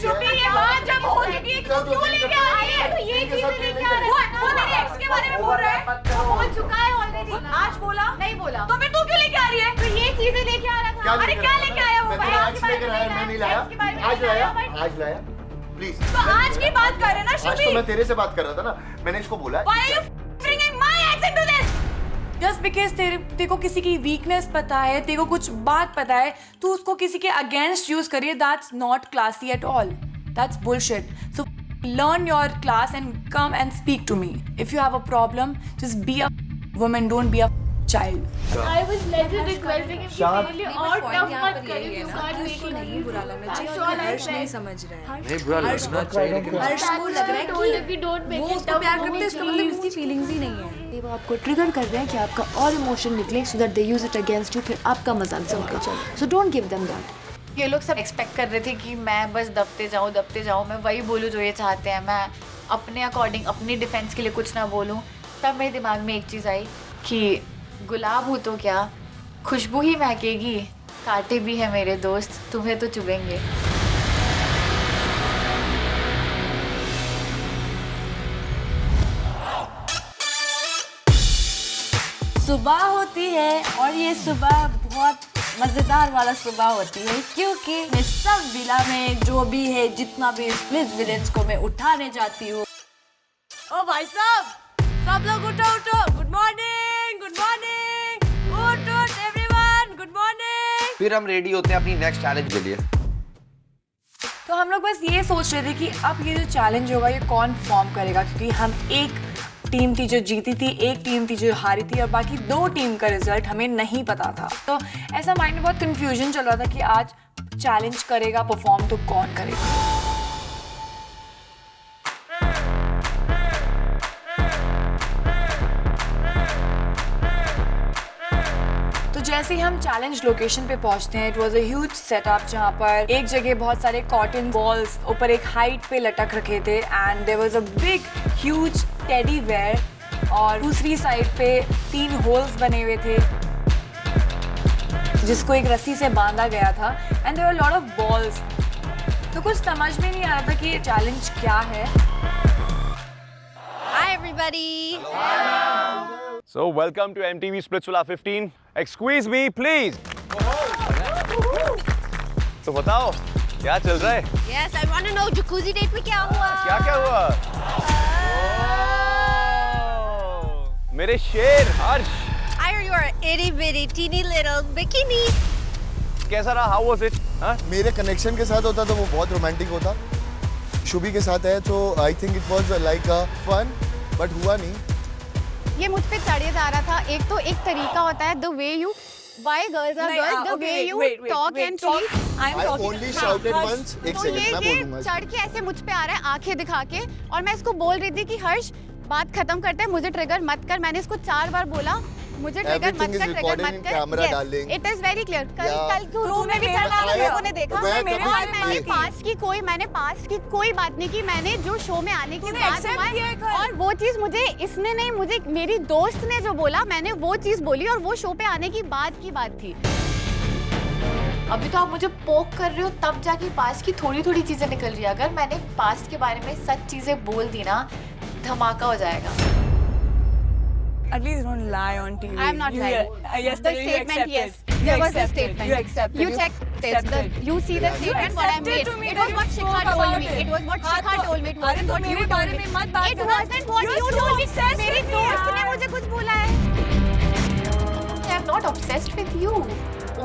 छुट्टी ये बात जब हो चुकी है क्यों लेके आ रही है? तो ये चीजें लेके आ रहा है। वो मेरे एक्स के बारे में बोल रहा है, बोल चुका है ऑलरेडी। आज बोला नहीं बोला, तो फिर तू क्यों लेके आ रही है? तो ये चीजें लेके आ रहा था। अरे क्या लेके आया वो भाई? आज लेकर आया, मैं नहीं लाया। आज लाया प्लीज। तो आज की बात कर रहे ना आज तो मैं तेरे से बात कर रहा था ना, मैंने इसको बोला Why are you bringing my ex into this? Just because तेरे को किसी की वीकनेस पता है, तेरे को कुछ बात पता है, तू उसको किसी के अगेंस्ट यूज करिए, that's not classy at all. That's bullshit. So learn your class and come and speak to me. If you have a problem, just be a woman, don't be a child. I was legit requesting him कि मेरे लिए और tough मत करिए। You can't make it नहीं बुरा लगना चाहिए, हर्ष नहीं समझ रहा है। नहीं बुरा लगना चाहिए, लेकिन हर्ष को लग रहा है कि वो उसको प्यार करते हैं, इसका मतलब उसकी फीलिंग्स ही नहीं है। वो आपको ट्रिगर कर रहे हैं कि आपका और इमोशन निकले so that they use it against you, फिर आपका मजाक चलता चले। So don't give them that. ये लोग सब एक्सपेक्ट कर रहे थे कि मैं बस दबते जाऊँ, मैं वही बोलूँ जो ये चाहते हैं, मैं अपने अकॉर्डिंग अपनी डिफेंस के लिए कुछ ना बोलूँ। तब मेरे दिमाग में एक चीज़ आई कि गुलाब हूँ तो क्या, खुशबू ही महकेगी, कांटे भी है मेरे दोस्त, तुम्हें तो चुभेंगे। सुबह होती है और ये सुबह बहुत मज़ेदार वाला सुबह होती है, क्योंकि मैं सब विला में जो भी है, जितना भी स्प्लिट विलेज को मैं उठाने जाती हूँ। ओ भाई साहब, सब लोग उठो उठो, गुड मॉर्निंग, गुड मॉर्निंग, उठ उठ एवरीवन, गुड मॉर्निंग। फिर हम रेडी होते हैं अपनी नेक्स्ट चैलेंज के लिए। तो हम लोग बस ये सोच रहे थे कि अब ये जो चैलेंज होगा ये कौन फॉर्म करेगा, क्योंकि हम एक टीम थी जो जीती थी, एक टीम थी जो हारी थी, और बाकी 2 टीम का रिजल्ट हमें नहीं पता था। तो ऐसा माइंड में बहुत कंफ्यूजन चल रहा था कि आज चैलेंज करेगा परफॉर्म तो कौन करेगा। तो जैसे ही हम चैलेंज लोकेशन पे पहुंचते हैं, it was a huge setup जहाँ पर एक जगह बहुत सारे कॉटन बॉल्स ऊपर एक हाइट पे लटक रखे थे and there was a big huge teddy bear, और दूसरी साइड पे 3 होल्स बने हुए थे जिसको एक रस्सी से बांधा गया था and there were lot of balls. तो कुछ समझ में नहीं आ रहा था कि ये चैलेंज क्या है। Hi everybody. So welcome to MTV Splitsvilla 15. Excuse me, please. तो बताओ क्या चल रहा है? Yes, I want to know jacuzzi date में क्या हुआ? क्या हुआ? मेरे शेर हर्ष। I heard you are itty bitty teeny little bikini. कैसा रहा? How was it? हाँ? मेरे कनेक्शन के साथ होता तो वो बहुत रोमांटिक होता, शुभी के साथ है तो I think it was like a fun, but हुआ नहीं। ये मुझ पे चढ़े जा रहा था। एक तो एक तरीका होता है, the way you, why girls are girls, the way you talk and treat. I only shouted once. एक तो सेकंड मैं ये बोलूंगा। चढ़ के ऐसे मुझ पे आ रहा है आंखें दिखा के, और मैं इसको बोल रही थी कि हर्ष बात खत्म करते हैं, मुझे ट्रिगर मत कर। मैंने इसको 4 बार बोला, मुझे ट्रिगर मत कर, ट्रिगर मत कर। It is very clear. कल रूम में भी चला, लोगों ने देखा। मैंने पास्ट की कोई बात नहीं की। मैंने जो शो में आने की बात हुआ, और वो चीज मुझे इसने नहीं, मुझे मेरी दोस्त ने जो बोला, मैंने वो चीज बोली, और वो शो पे आने की बात थी। अभी तो आप मुझे पोक कर रहे हो, तब जाके पास्ट की थोड़ी थोड़ी चीजें निकल रही है। अगर मैंने पास्ट के बारे में सच चीजें बोल दी ना, धमाका हो जाएगा। At least don't lie on TV. I am not lying. Yesterday The statement, you accepted. yes. there was a accepted. statement. You accepted. You check this. You see the statement what I made. It was what Shikha told me. It was what Shikha told me. It wasn't what you told me. It wasn't what you told me. मेरी दोस्त ने मुझे कुछ बोला है. I am not obsessed with you.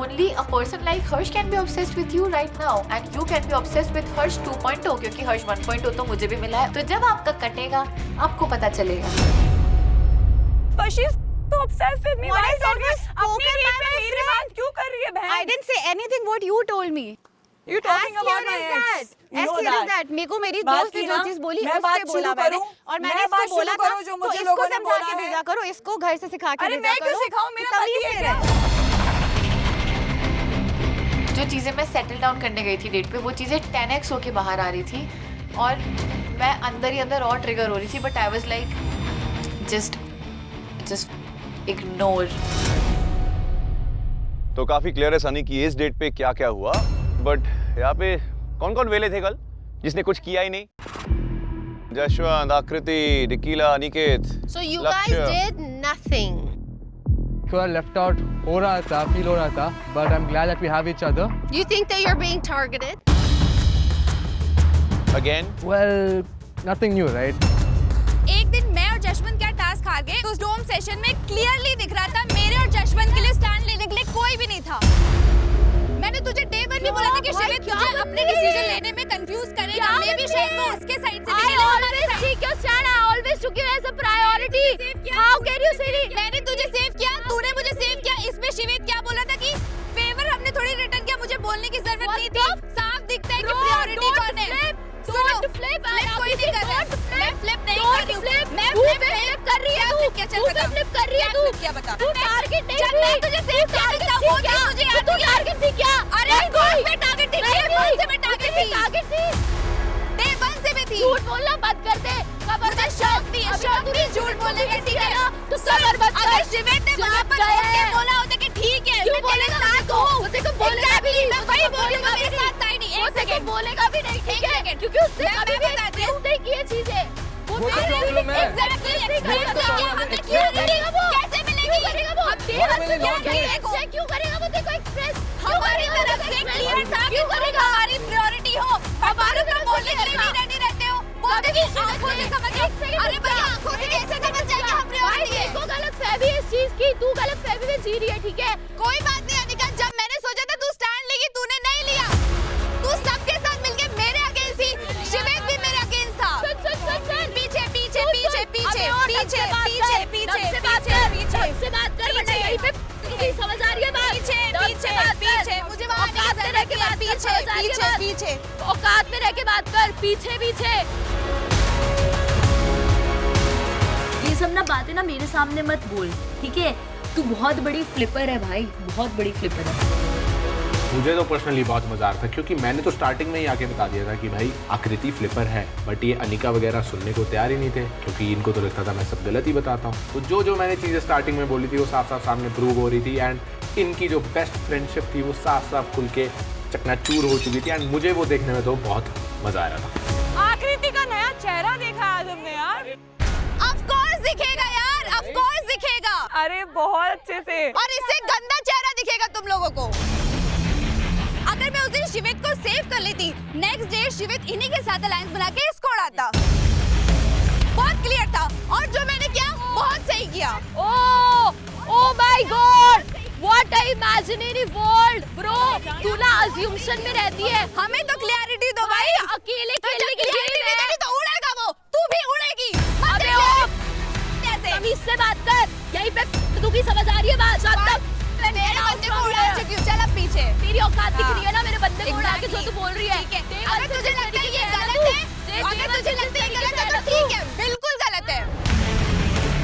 Only a person like Harsh can be obsessed with you right now, and you can be obsessed with Harsh 2.0 क्योंकि Harsh 1.0 तो मुझे भी मिला है. तो जब आपका कटेगा, आपको पता चलेगा. But she's so obsessed with me. What Why is that? always अपनी रीत पे मेरी बात क्यों कर रही है बहन? I didn't say anything what you told me. You talking about my ex? As clear as that. मेरे को मेरी दोस्त ने जो चीज बोली उससे बोला मैंने और मैंने इसको बोला था तो इसको समझा के भेजा करो, इसको घर से सिखा के भेजा करो. अरे मैं क्यों सिखाऊं? मेरा पति है. जो चीज़ें मैं सेटल डाउन करने गई थी डेट पे वो चीज़ें 10x होके बाहर आ रही थी और मैं अंदर ही अंदर और ट्रिगर हो रही थी but I was like just ignore. तो काफी क्लियर है सनी कि इस डेट पे क्या क्या हुआ, बट यहाँ पे कौन कौन वेले थे कल जिसने कुछ किया ही नहीं? Jashwant, Aakriti, Nikila, Aniket. So you guys did nothing. थोड़ा लेफ्ट आउट हो रहा था, फील हो रहा था, but I'm glad that we have each other. You think that you're being targeted? Again? Well, nothing new, right? एक दिन मैं और जशवंत क्या टास्क हार गए. उस डोम सेशन में क्लियरली दिख रहा था मेरे और जशवंत के लिए स्टैंड लेने के लिए कोई भी नहीं था. मैंने तुझे डे वन भी बोला था कि शिवित तुझे अपने डिसीजन लेने में कंफ्यूज करेगा. मैं भी शायद वो उसके साइड से नहीं. I always take your stand. I always took you as a priority. How can you say it? मैंने तुझे सेव किया, तूने मुझे सेव किया. इसमें शिवित क्या बोला था कि फेवर हमने थोड़ी रिटर्न किया, मुझे बोलने की जरूरत नहीं थी. साफ दिखता है कि प्रायोरिटी कौन है. Don't flip. कोई नहीं कर रहा. मैं फ्लिप नहीं कर रही हूँ. मैं फ्लिप कर रही हूँ. क्या चल रहा है? फ्लिप कर रही है तू. क्या बता? तू टारगेट नहीं थी. मैं तुझे सेव कर रही हूँ. वो क्या मुझे याद नहीं. टारगेट थी क्या? अरे कौन से टारगेट थी? कौन से में टारगेट थी? टारगेट थी. डे वन से मैं थी. झूठ बोलना बंद कर दे. मुझे शौक नहीं है. शौक नहीं झूठ बोलने का. ठीक है तो सबर मत कर. अगर शिवित ने वहाँ पर उठके बोला होता कि ठीक है मैं तेरे साथ हूँ. वो तेरे को बोलेगा भी नहीं. मैं वही बोलूँगा मेरे साथ आई नहीं. एक सेकंड बोलेगा भी नहीं. ठीक है क्योंकि उसने अभी भी नहीं की ये चीजें. वो प्रॉब्लम है. एग्जैक्टली हमें क्यों करेगा वो? कैसे मिलेगी? करेगा वो? अब तेरा क्या क्यों करेगा वो? देखो एक्सप्रेस हमारी तरफ से क्लियर था. क्यों करेगा? हमारी प्रायोरिटी हो. हमारे को बोलने के लिए नहीं रेडी रहते हो. बोलते कि आंखों से समझ. अरे भाई आंखों से कैसे समझ जाएगा हम प्रायोरिटी है? देखो गलतफहमी इस चीज की. तू गलतफहमी में जी रही है. ठीक है कोई बात नहीं अनिका. जब मैंने सोचा था तू स्टैंड लेगी तूने नहीं लिया. तू सबके साथ मिलके मेरे अगेंस्ट थी. शिवित भी मेरे अगेंस्ट था. पीछे पीछे पीछे पीछे पीछे पीछे पीछे से बात कर. पीछे से बात कर. वरना यहीं पे तुझे समझ आ रही है बात. पीछे पीछे पीछे मुझे औकात में रह के बात. पीछे पीछे पीछे औकात में रह के बात कर. पीछे पीछे ये सब ना बातें ना मेरे सामने मत बोल, ठीक है? तू बहुत बड़ी फ्लिपर है भाई, बहुत बड़ी फ्लिपर है. मुझे तो पर्सनली बहुत मजा आ रहा था क्योंकि मैंने तो स्टार्टिंग में ही आके बता दिया था कि भाई आकृति फ्लिपर है, बट ये अनिका वगैरह सुनने को तैयार ही नहीं थे क्योंकि इनको तो लगता था मैं सब गलत ही बताता हूँ. तो जो मैंने चीज़ें स्टार्टिंग में बोली थी वो साफ साफ सामने प्रूव हो रही थी एंड इनकी जो बेस्ट फ्रेंडशिप थी वो साफ साफ खुल के चकनाचूर हो चुकी थी एंड मुझे वो देखने में तो बहुत मजा आ रहा था. आकृति का नया चेहरा देखा आज हमने यार. ऑफ कोर्स दिखेगा यार. ऑफ कोर्स दिखेगा. अरे बहुत अच्छे से. और इससे गंदा चेहरा दिखेगा तुम लोगों को. अगर मैं उस दिन शिवित को सेव कर लेती नेक्स्ट डे शिवित इन्हीं के साथ अलायंस बना के इसको उड़ाता. बहुत क्लियर था और जो मैंने किया बहुत सही किया. Oh my God, what a imaginary world bro. तू ना अज्यूम्शन में रहती है. हमें तो क्लैरिटी दो भाई. अकेले खेलने की क्लैरिटी नहीं तो उड़ेगा वो. तू भी उड़ेगी. अबे ओ तमीज से बात कर. यहीं पे तू की समझ आ रही है बात? शांत. मेरे बंदे को उड़ा चुकी हूँ. चल अब पीछे. तेरी औकात दिख रही है ना मेरे बंदे को उड़ा के जो तू बोल रही है. अगर तुझे लगता है ये गलत है, अगर तुझे लगता है गलत है तो ठीक है. बिल्कुल गलत है.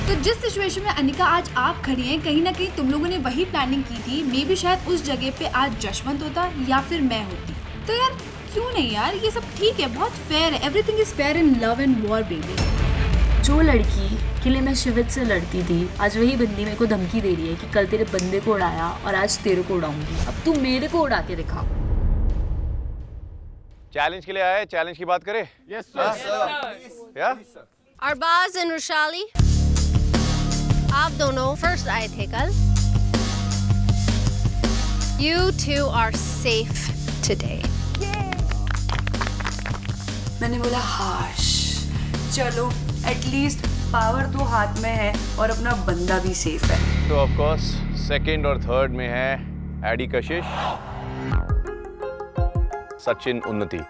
तो जिस सिचुएशन में अनिका आज आप खड़ी हैं, कहीं ना कहीं तुम लोगों ने वही प्लानिंग की थी. मे बी शायद उस जगह पे आज जशवंत होता या फिर मैं होती. तो यार क्यों नहीं यार, ये सब ठीक है, बहुत फेयर है. Everything is fair in love and war baby. जो लड़की के लिए मैं शिवित से लड़ती थी आज वही बंदी मेरे को धमकी दे रही है कि कल तेरे बंदे को उड़ाया और आज तेरे को उड़ाऊंगी. अब तू मेरे को उड़ा के दिखा. चैलेंज के लिए आए, चैलेंज की बात करें? Yes sir. या अरबाज एंड रुशाली, आप दोनों फर्स्ट आए थे कल. You two are safe today. मैंने बोला हाश, चलो एटलीस्ट पावर तो हाथ में है और अपना बंदा भी सेफ है। तो ऑफ कोर्स सेकंड और थर्ड में है एडी कशिश, सचिन उन्नति।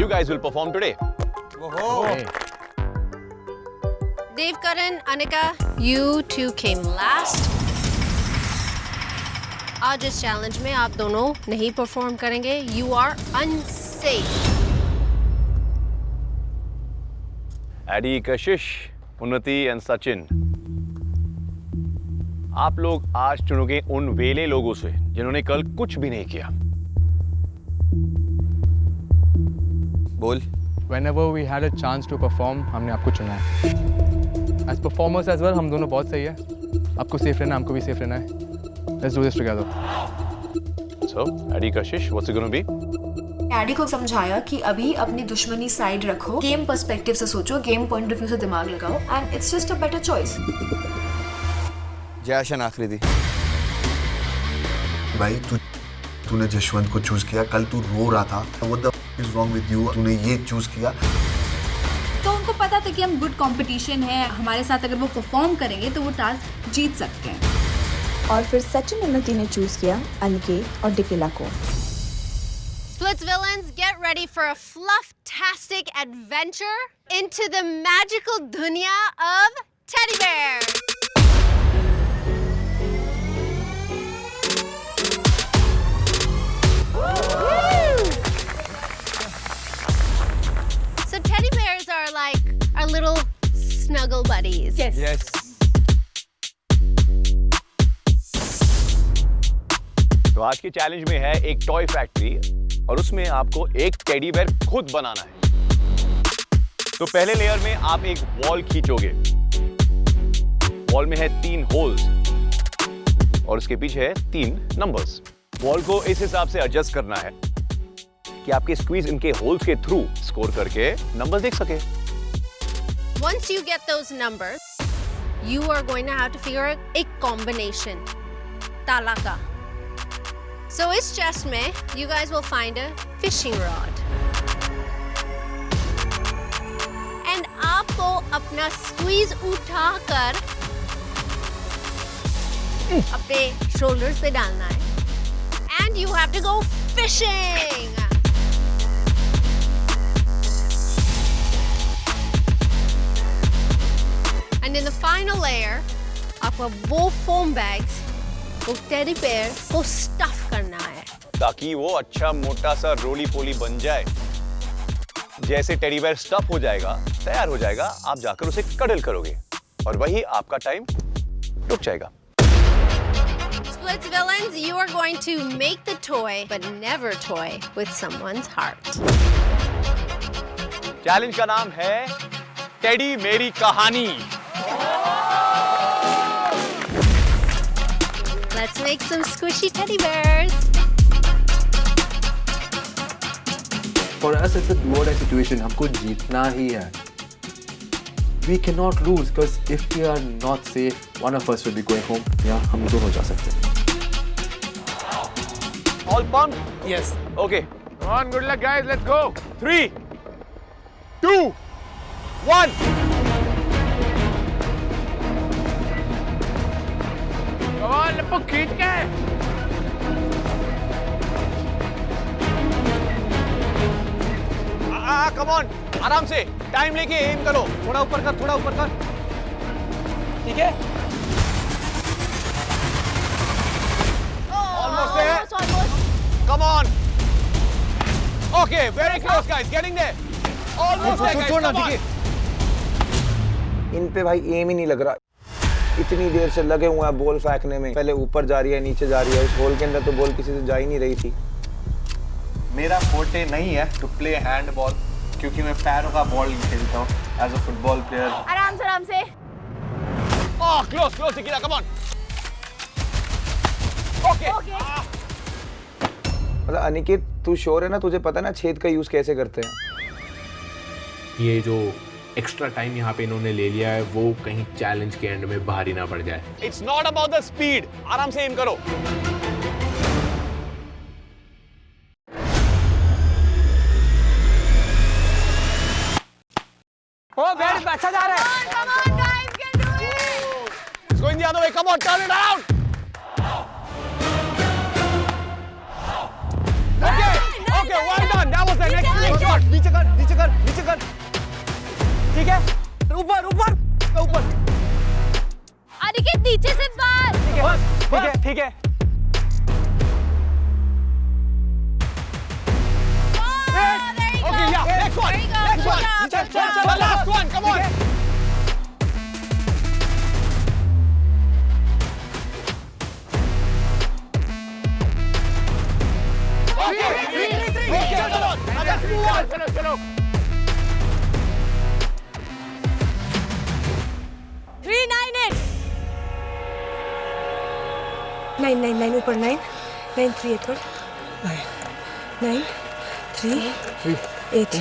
You guys will perform today. Dave, Karan, Anika, you two came last. आज इस चैलेंज में आप दोनों नहीं परफॉर्म करेंगे. You are unsafe. एडी कशिश, उन्नति एंड सचिन, आप लोग आज चुनोगे उन वेले लोगों से जिन्होंने कल कुछ भी नहीं किया. बोल. Whenever we had a chance to perform, हमने आपको चुना है. As performers as well, हम दोनों बहुत सही है. आपको सेफ रहना, हमको भी सेफ रहना है. Let's do this together. So, Adi Kashish, what's it going to be? Eddie को समझाया कि अभी अपनी दुश्मनी साइड रखो, गेम पर्सपेक्टिव से सोचो, गेम पॉइंट ऑफ व्यू से दिमाग लगाओ, and it's just a better choice. Jaishan आखिरी. भाई तूने जशवंत को चूज किया, कल तू रो रहा था. What the f is wrong with you? तूने ये चूज किया. तो उनको पता था कि हम गुड कंपटीशन है, हमारे साथ अगर वो परफॉर्म करेंगे तो वो टास्क जीत सकते हैं. और फिर सचिन उन्नति ने चूज किया अनिकेत और डिकिला को. Splits villains, get ready for a fluff-tastic adventure into the magical dunya of teddy bears. So teddy bears are like our little snuggle buddies. Yes. तो आज के चैलेंज में है एक टॉय फैक्ट्री और उसमें आपको एक टेडी बेयर खुद बनाना है. तो पहले लेयर में आप एक वॉल खींचोगे. वॉल में है 3 होल्स और उसके पीछे है 3 नंबर्स. वॉल को इस हिसाब से एडजस्ट करना है कि आपके स्क्वीज इनके होल्स के थ्रू स्कोर करके नंबर्स देख सके. Once you get those numbers, you are going to have to figure out a combination. ताला का. So इस chest में you guys will find a fishing rod. And आपको अपना squeeze उठाकर अपने shoulders पे डालना है. And you have to go fishing. And in the final layer, आपको वो foam bags, वो टेडी बेयर को स्टफ करना है ताकि वो अच्छा मोटा सा रोली पोली बन जाए. जैसे टेडी बेयर स्टफ हो जाएगा, तैयार हो जाएगा, आप जाकर उसे कडल करोगे और वही आपका टाइम रुक जाएगा. Splits villains, you are going to make the toy but never toy with someone's heart. Challenge का नाम है टेडी मेरी कहानी. Let's make some squishy teddy bears. For us, it's a do or die situation. हमको जीतना ही है. We cannot lose because if we are not safe, one of us will be going home. या हम दोनों जा सकते हैं. All pumped? Yes. Okay. Come on, good luck, guys. Let's go. 3, 2, 1. Come on, लप्पू खींच के. Come on, आराम से, टाइम लेके एम करो. थोड़ा ऊपर कर, थोड़ा ऊपर कर. ठीक है. Almost there. Come on. Okay, very close, guys. Getting there. Almost there, guys. Come on. इन पे भाई एम ही नहीं लग रहा. इतनी देर से लगे हुए हैं बॉल फेंकने में. पहले ऊपर जा रही है, नीचे जा रही है. इस होल के अंदर तो बॉल किसी से जा ही नहीं रही थी. मेरा फोर्टे नहीं है टू प्ले हैंडबॉल क्योंकि मैं पैरों का बॉल खेलता हूँ एज अ फुटबॉल प्लेयर. आराम से. Oh, close, Nikita. Come on. Okay. मतलब अनिकेत, तू श्योर है ना? तुझे पता है ना छेद का यूज कैसे करते हैं? ये जो एक्स्ट्रा टाइम यहाँ पे इन्होंने ले लिया है वो कहीं चैलेंज के एंड में भारी ना पड़ जाए। It's not about the speed, आराम से एम करो। ओ वेरी अच्छा जा रहा है। Come on, guys, can do it. It's going the other way. Come on, turn it around. Okay, okay, well done. That was an excellent shot. नीचे कर, नीचे कर, नीचे कर। ठीक है? ऊपर, ऊपर, ऊपर। अनिकेत नीचे से बाहर। ठीक है, ठीक है, ठीक है। Okay, yeah, next one. Next one. The last one. Come on. Okay, three. Come on. Now let's move on. Chalo. 398. 9 ऊपर 9 9 3 8 9 3 8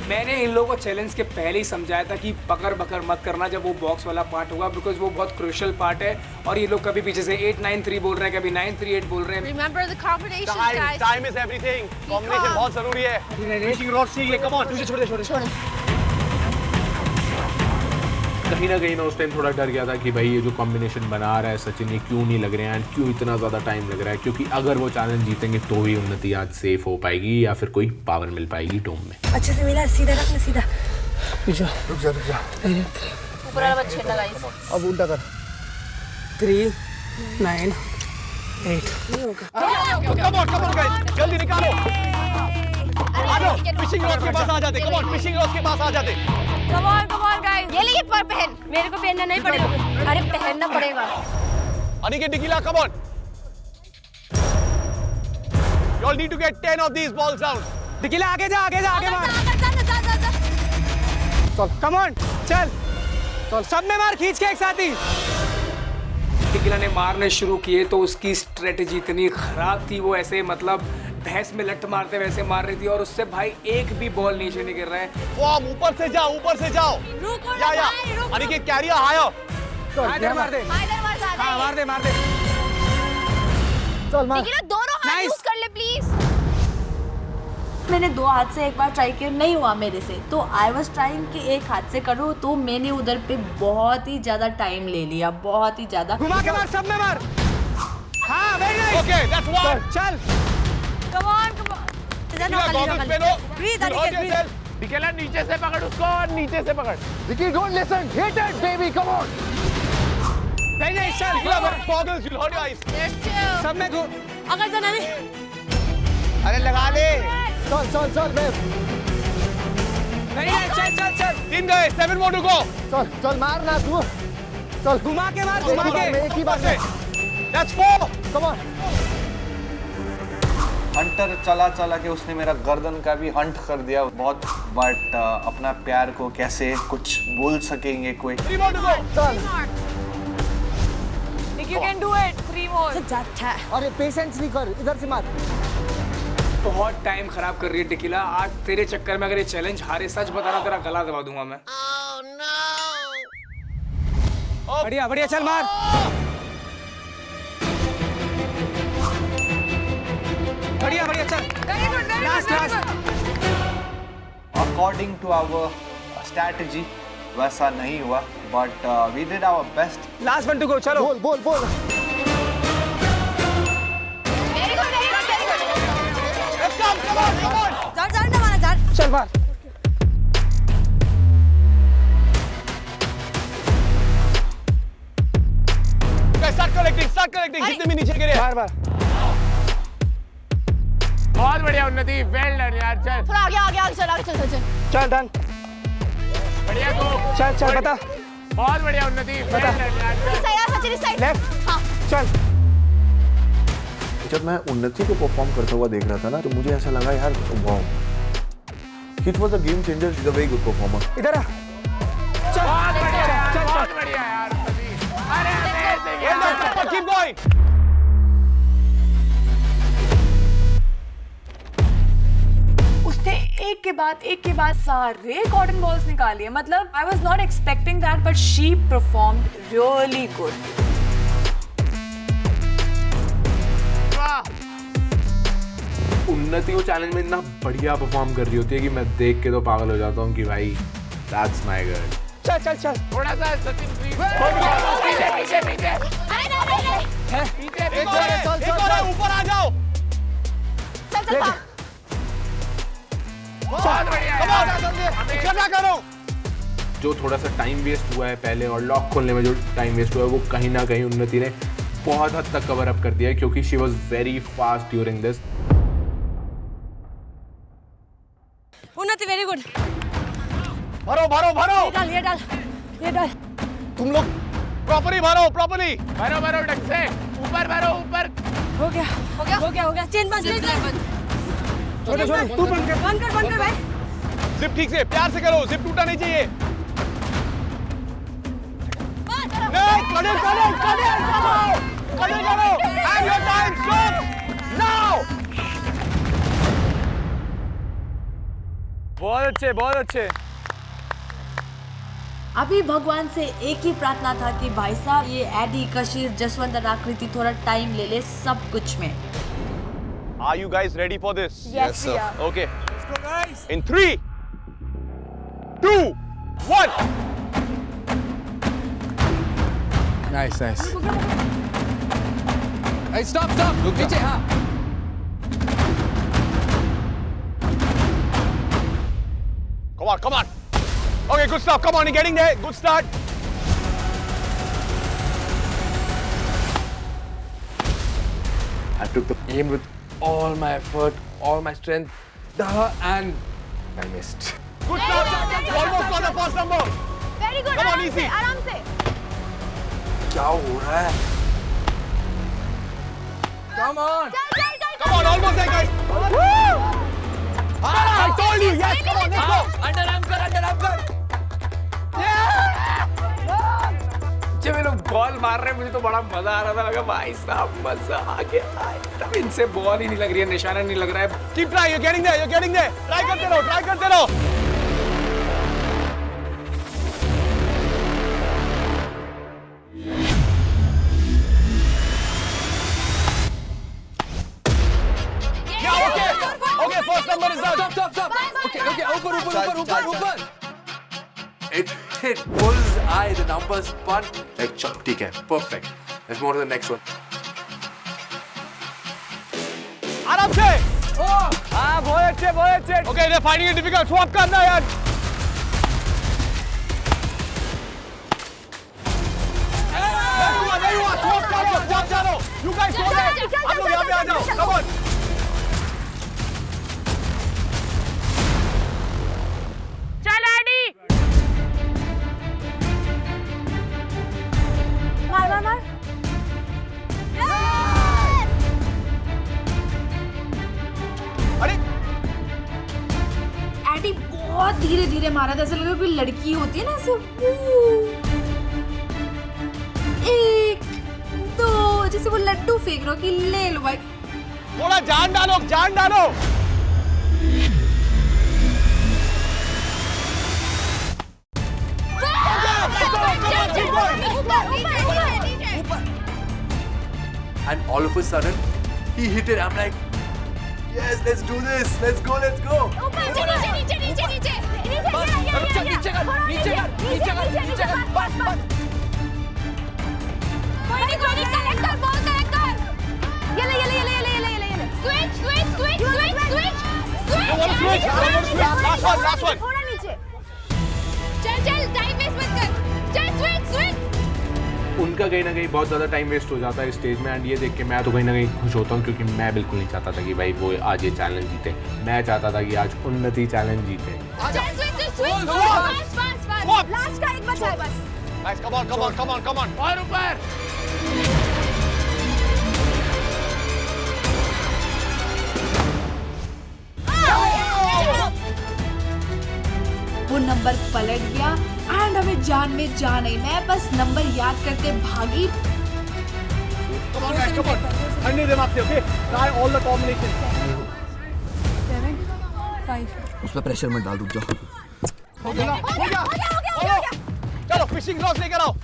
मैंने इन लोगों को चैलेंज के पहले ही समझाया था कि पकड़ बकर मत करना जब वो बॉक्स वाला पार्ट होगा, बिकॉज वो बहुत क्रूशियल पार्ट है और ये लोग कभी पीछे से 8-9-3 बोल रहे हैं, कभी 9-3-8 बोल रहे हैं। Remember the combinations, guys. Time is everything. Combination बहुत जरूरी है। Finishing rod चाहिए, come on, छोड़ दे। कहीं ना कहीं मैं उस टाइम थोड़ा डर गया था कि भाई ये जो कॉम्बिनेशन बना रहा है सचिन, ये क्यों नहीं लग रहे हैं, क्यों इतना ज़्यादा टाइम लग रहा है, क्योंकि अगर वो चैलेंज जीतेंगे तो ही उन्नति आज सेफ हो पाएगी या फिर कोई पावर मिल पाएगी डोम में। अच्छे से मिला, सीधा रखना, सीधा। रुक जा। ऊपर वाला बच्चे ना गाइस। अब उल्टा कर। 3 9 8। Come on, guys. जल्दी निकालो। आ जाओ, फिशिंग रॉड के पास आ जाते। Come on, फिशिंग रॉड के पास आ जाते। Come on, guys. ये लिए पर पहन। मेरे को पहनना नहीं पड़ेगा। अरे पहनना पड़ेगा। Aniket, Nikila, come on. You all need to get 10 of these balls down. Nikila आगे जा मार। चल, कम ऑन, चल, सब में मार खींच के एक साथ ही। निकिला ने मारने शुरू किए तो उसकी स्ट्रेटेजी इतनी खराब थी, वो ऐसे मतलब भैंस में लट मारते वैसे मार रही थी और उससे भाई एक भी बॉल नीचे नहीं गिर रहा है। फॉर्म ऊपर से जाओ। या अनिकेत कैरियर हायर। मार दे। हाँ, मार दे। चल मार। निकिला दोनों हाथ यूज कर ले प्लीज। मैंने 2 हाथ से एक बार ट्राई किया, नहीं हुआ मेरे से, तो आई वाज ट्राइंग कि एक हाथ से करूँ, तो मैंने उधर पे बहुत ही ज्यादा टाइम ले लिया, बहुत ही ज्यादा। घुमा के मार, सब में मार। हाँ, very nice. Okay, that's one. चल। Come on. Breathe, Aniket. Nikila नीचे से पकड़ उसको और नीचे से पकड़। Vicky, don't listen. Hit it, baby. Come on. नहीं, चल। निकिला मत goggles, you'll hurt your eyes. सब में घुम। अगर जाना नहीं। अरे लगा ले। चल बेब। नहीं, चल। 3 गए, 7 more to go. चल मार ना तू। चल घुमा के मार, एक ही बार में। That's 4. Come on. हंटर चला के उसने मेरा गर्दन का भी हंट कर दिया बहुत, बट अपना प्यार को कैसे कुछ बोल सकेंगे कोई। 3 more to go. चल। You can do it. 3 more. अरे पेशेंस नहीं कर, इधर से मार। बहुत टाइम खराब कर रही है निकिला, आज तेरे चक्कर में अगर ये चैलेंज हारे, सच बताना तेरा गला दबा दूंगा मैं। बढ़िया, चल मार। बढ़िया, चल। Last. According to our strategy वैसा नहीं हुआ, but we did our best. Last one to go, चलो। बोल। Come on. चल मार। Okay, start collecting. जितने भी नीचे गिरे। मार। बहुत बढ़िया उन्नति, वेल डन यार। चल थोड़ा आगे चल। चल डन। बढ़िया गो। चल बता। बहुत बढ़िया उन्नति, बता। इस साइड। लेफ्ट। हाँ। चल। जब मैं उन्नति को परफॉर्म करता हुआ देख रहा था ना, तो मुझे ऐसा लगा यार wow, it was a game changer, is a very good performer. इधर आ। चल। बहुत बढ़िया यार। अरे well done, Chopper, keep going. एक के बाद सारे कॉटन बॉल्स निकालिए. मतलब I was not expecting that, but she performed really good. उन्नति वो चैलेंज में इतना बढ़िया परफॉर्म कर रही होती है कि मैं देख के तो पागल हो जाता हूँ कि भाई दैट्स माय गर्ल. चल थोड़ा सा सचिन पीछे ऊपर आ जाओ. जो थोड़ा सा टाइम वेस्ट हुआ है पहले और लॉक खोलने में जो टाइम वेस्ट हुआ है वो कहीं ना कहीं उन्नति ने बहुत हद तक कवर अप कर दिया है क्योंकि she was very fast during this. उन्नति वेरी गुड. भरो. ये डाल. तुम लोग प्रॉपर्ली भरो ढंग से. ऊपर भरो. हो गया. चेन बंद. तू बंद कर भाई. जिप ठीक से प्यार से करो. जिप टूटा नहीं चाहिए. नहीं करो. Have your time. Stop now. बहुत अच्छे. अभी भगवान से एक ही प्रार्थना था कि भाई साहब ये एडी, कशिश, जसवंत और आकृति थोड़ा टाइम ले सब कुछ में. Are you guys ready for this? Yes, sir. Okay. Let's go, guys. In 3, 2, 1. Nice. Hey, stop. नीचे. हाँ. Come on. Okay, good stuff. Come on, you're getting there. Good start. I took the aim with all my effort, all my strength, and I missed. Good start. Almost got the first number. Very good. Come on, easy. आराम से. क्या हो रहा है? Come on. Come on, almost there, guys. Woo! I told you. Yes, come on, let's go. Underarm कर. जब ये लोग बॉल मार रहे हैं मुझे तो बड़ा मजा आ रहा था. लगा भाई साहब मजा आ गया. तब इनसे बॉल ही नहीं लग रही है, निशाना नहीं लग रहा है. Keep trying. You're getting there. Try करते रहो. Okay, first number is done. Stop. Okay, ऊपर. It hit bullseye. The numbers spun like chuck. ठीक है, perfect. Let's move to the next one. आराम से. हाँ, बहुत अच्छे. Okay, they're finding it difficult. Swap करना यार. There you are. Swap करो. You guys go there. आप लोग यहाँ पे आ जाओ. Come on. मार. अरे एडी बहुत धीरे मारा था. ऐसा लगा कोई लड़की होती है ना ऐसे. 1, 2 जैसे वो लड्डू फेंक रहा हो कि ले लो भाई. थोड़ा जान डालो. And all of a sudden, he hit it. I'm like, yes, let's do this. Let's go. Last one. थोड़ा नीचे. चल टाइम वेस्ट मत कर. चल स्विच. उनका कहीं ना कहीं बहुत ज़्यादा टाइम वेस्ट हो जाता है स्टेज में. एंड ये देख के मैं तो कहीं ना कहीं खुश होता हूँ क्योंकि मैं बिल्कुल नहीं चाहता था कि भाई वो आज ये चैलेंज जीते. मैं चाहता था कि आज उन्नति चैलेंज जीते. लास्ट का एक बचा है बस. Guys, come on. और ऊपर. वो नंबर पलट गया एंड हमें जान में जान आई. मैं बस नंबर याद करते भागी. Come on, guys, come on. Handle them up there, okay? Try all the combinations. 7, उस पर प्रेशर मत डाल, रुक जाओ। हो गया। चलो फिशिंग रॉड लेकर आओ।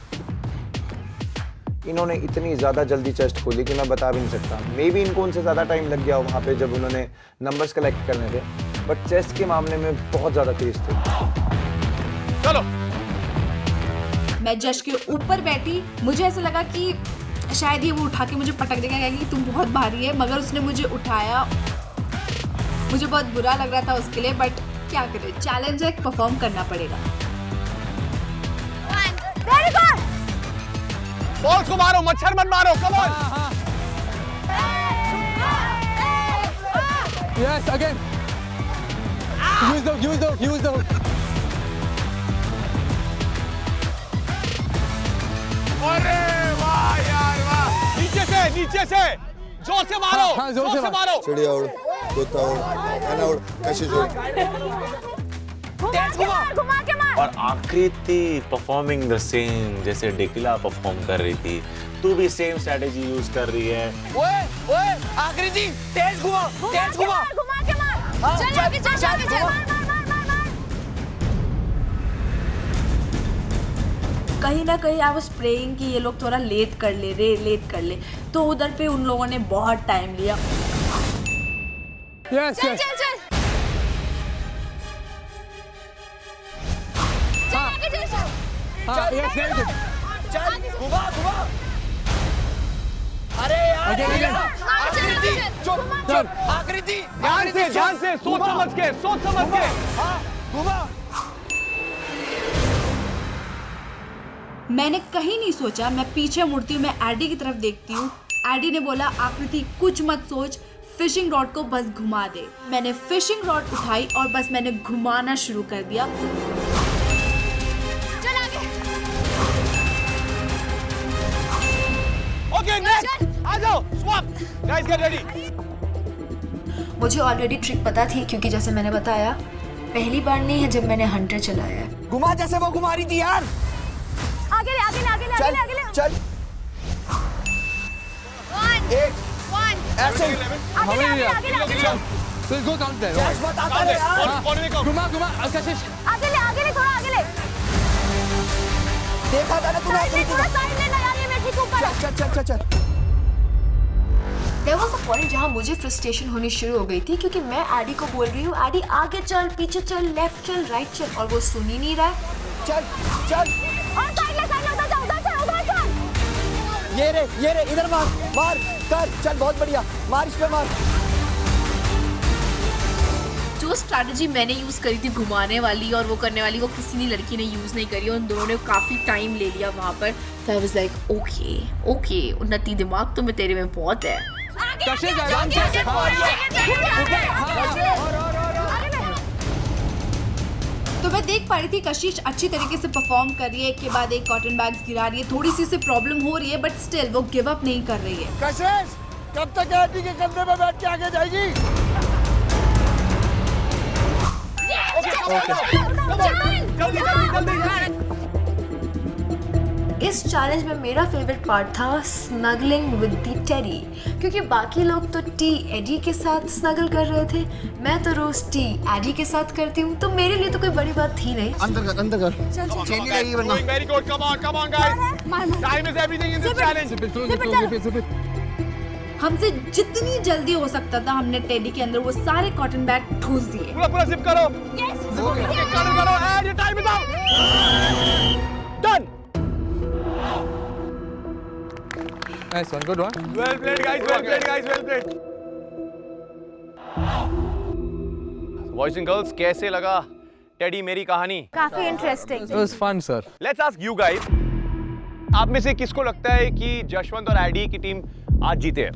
इन्होंने इतनी ज़्यादा जल्दी चेस्ट खोली कि मैं बता भी नहीं सकता। मे बी इनको उनसे ज़्यादा टाइम लग गया हो वहाँ पे जब उन्होंने नंबर्स कलेक्ट करने थे, बट चेस्ट के मामले में बहुत ज़्यादा तेज थे। चलो। मैं जश के ऊपर बैठी, मुझे ऐसा लगा कि शायद ये वो उठा के मुझे पटक देगा, कहेगी तुम बहुत भारी है, मगर उसने मुझे उठाया। मुझे बहुत बुरा लग रहा था उसके लिए, बट क्या करें, चैलेंज है, परफॉर्म करना पड़ेगा। बॉल्स को मारो, मच्छर मत मारो, come on. Yes again, use the अरे वाह यार वाह, नीचे से जोर से मारो, जोर से मारो। चिड़िया उड़, तोता उड़, हैना उड़, कशिश उड़। घुमा के मार। और आकृति परफॉर्मिंग द सेम जैसे डेकिला परफॉर्म कर रही थी, तू भी सेम स्ट्रेटेजी यूज कर रही है। ओए आकृति तेज घुमा घुमा के मार। चल आगे चल। मार। कहीं ना कहीं आई वाज प्रेइंग कि ये लोग थोड़ा लेट कर ले, तो उधर पे उन लोगों ने बहुत टाइम लिया। चल। चल घुमा। अरे यार आकृति चुप। आकृति ध्यान से सोच समझ के। हाँ घुमा। मैंने कहीं नहीं सोचा, मैं पीछे मुड़ती हूँ, मैं एडी की तरफ देखती हूँ। एडी ने बोला आकृति कुछ मत सोच, फिशिंग रॉड को बस घुमा दे। मैंने फिशिंग रॉड उठाई और बस मैंने घुमाना शुरू कर दिया। चल आगे। ओके नेक्स्ट, आ जाओ स्वैप, गाइस गेट रेडी। मुझे ऑलरेडी ट्रिक पता थी, क्योंकि जैसे मैंने बताया पहली बार नहीं है जब मैंने हंटर चलाया है। घुमा जैसे वो घुमा रही थी यार। आगे ले। चल। 1 ऐसे आगे ले। So go down there. Jaish मत आता है यार। घुमा कशिश। आगे ले थोड़ा आगे ले। देखा था ना तूने आकृति को। साइड लेना यार, ये मैं ठीक ऊपर। चल। There was a point जहाँ मुझे फ्रस्ट्रेशन होनी शुरू हो गई थी, क्योंकि मैं एडी को बोल रही हूँ एडी आगे चल, पीछे चल, लेफ्ट चल, राइट चल, और वो सुन ही नहीं रहा है। चल। और साइड ले उधर चल। ये रे इधर मार कर। चल बहुत बढ़िया, मार इस पे मार। जो स्ट्रैटेजी मैंने यूज करी थी घुमाने वाली और वो करने वाली, वो किसी ने लड़की ने यूज नहीं करी, और उन दोनों ने काफी टाइम ले लिया वहां पर। तो आई वाज लाइक ओके उन्नति दिमाग तो में तेरे में बहुत है। तो मैं देख पा रही थी कशिश अच्छी तरीके से परफॉर्म कर रही है, एक के बाद एक कॉटन बैग्स गिरा रही है, थोड़ी सी से प्रॉब्लम हो रही है, बट स्टिल वो गिव अप नहीं कर रही है। कशिश कब तक एडी के कंधे पे बैठ के आगे जाएगी? जल्दी। इस चैलेंज में मेरा फेवरेट पार्ट था स्नगलिंग विद द टेडी, क्योंकि बाकी लोग तो टी एडी के साथ स्नगल कर रहे थे, मैं तो रोज टी एडी के साथ करती हूँ, तो मेरे लिए तो कोई बड़ी बात थी नहीं। अंदर कर। चेन नहीं लगेगी वरना। Very good, come on guys, time is everything in this challenge. हमसे जितनी जल्दी हो सकता था हमने टेडी के अंदर वो सारे कॉटन बैग ठूस दिए। पूरा जिप करो। करो and your time is up. Done. Nice one, good one. Well played guys. Boys and girls, कैसे लगा टेडी मेरी कहानी? काफी interesting. It was fun, sir. Let's ask you guys. आप में से किसको लगता है कि जशवंत और एडी की टीम आज जीते हैं?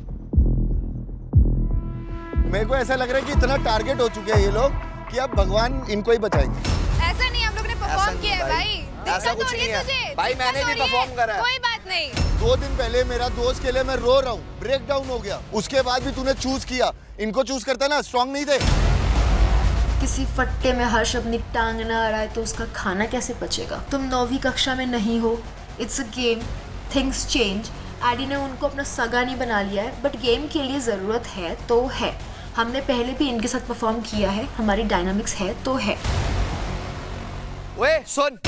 मेरे को ऐसा लग रहा है कि इतना टारगेट हो चुके हैं ये लोग कि अब भगवान इनको ही बचाएंगे। ऐसा नहीं, हम लोग ने परफॉर्म किया है भाई। ऐसा कुछ नहीं है तुझे भाई, मैंने भी परफॉर्म करा है। कोई बात नहीं। 2 दिन पहले मेरा दोस्त के लिए मैं रो रहा हूँ, ब्रेक डाउन हो गया, उसके बाद भी तूने चूज किया। इनको चूज करता ना, स्ट्रांग नहीं थे। किसी फट्टे में हर्ष अपनी टांग ना आ रहा है तो उसका खाना कैसे पचेगा? तुम 9वीं कक्षा में नहीं हो, it's a game, things change. Eddie ने उनको अपना सगा नहीं बना लिया है, बट गेम के लिए ज़रूरत है तो है। हमने पहले भी इनके साथ परफॉर्म किया है, हमारी डायनामिक्स है तो है। ओए सुन,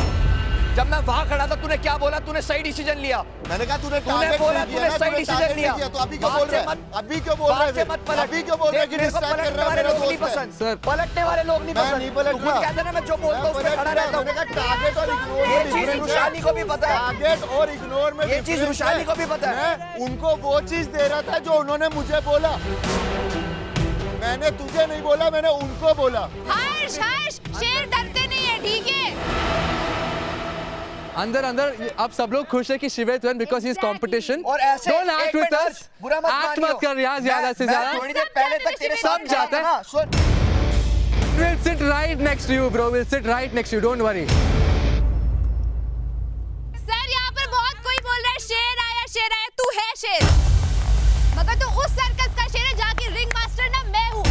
जब मैं वहां खड़ा था तूने क्या बोला? तूने सही डिसीजन लिया। मैंने कहा तूने बोला तूने सही डिसीजन लिया। तो अभी क्यों बोल रहे हैं? अभी क्यों बोल रहे हैं? मत पलट। अभी क्यों बोल रहे हैं कि डिस्ट्रैक्ट कर रहा है मेरा दोस्त है? सर, पलटने वाले लोग नहीं पसंद। मैं नहीं पलट रहा। कहते ना मैं जो बोलता हूं उस पे खड़ा रहता हूं। मैंने कहा टारगेट और इग्नोर ये चीज रुशाली को भी पता है। टारगेट और इग्नोर में ये चीज रुशाली को भी पता है। मैं उनको वो चीज दे रहा था जो उन्होंने मुझे बोला। मैंने तुझे नहीं बोला, मैंने उनको बोला। हर्ष शेर डरते नहीं है, ठीक है? अंदर आप सब लोग खुश है कि Shivet won because he is competition. और ऐसे don't act with us. बुरा मत मानियो। Act मत कर यार ज्यादा से ज्यादा। थोड़ी देर पहले तक तेरे सब जाता है। सुन। We'll sit right next to you, bro. We'll sit right next to you. Don't worry. Sir यहाँ पर बहुत कोई बोल रहा है शेर आया, तू है शेर, मगर तू उस सर्कस का शेर है जहाँ की रिंग मास्टर ना मैं हूँ।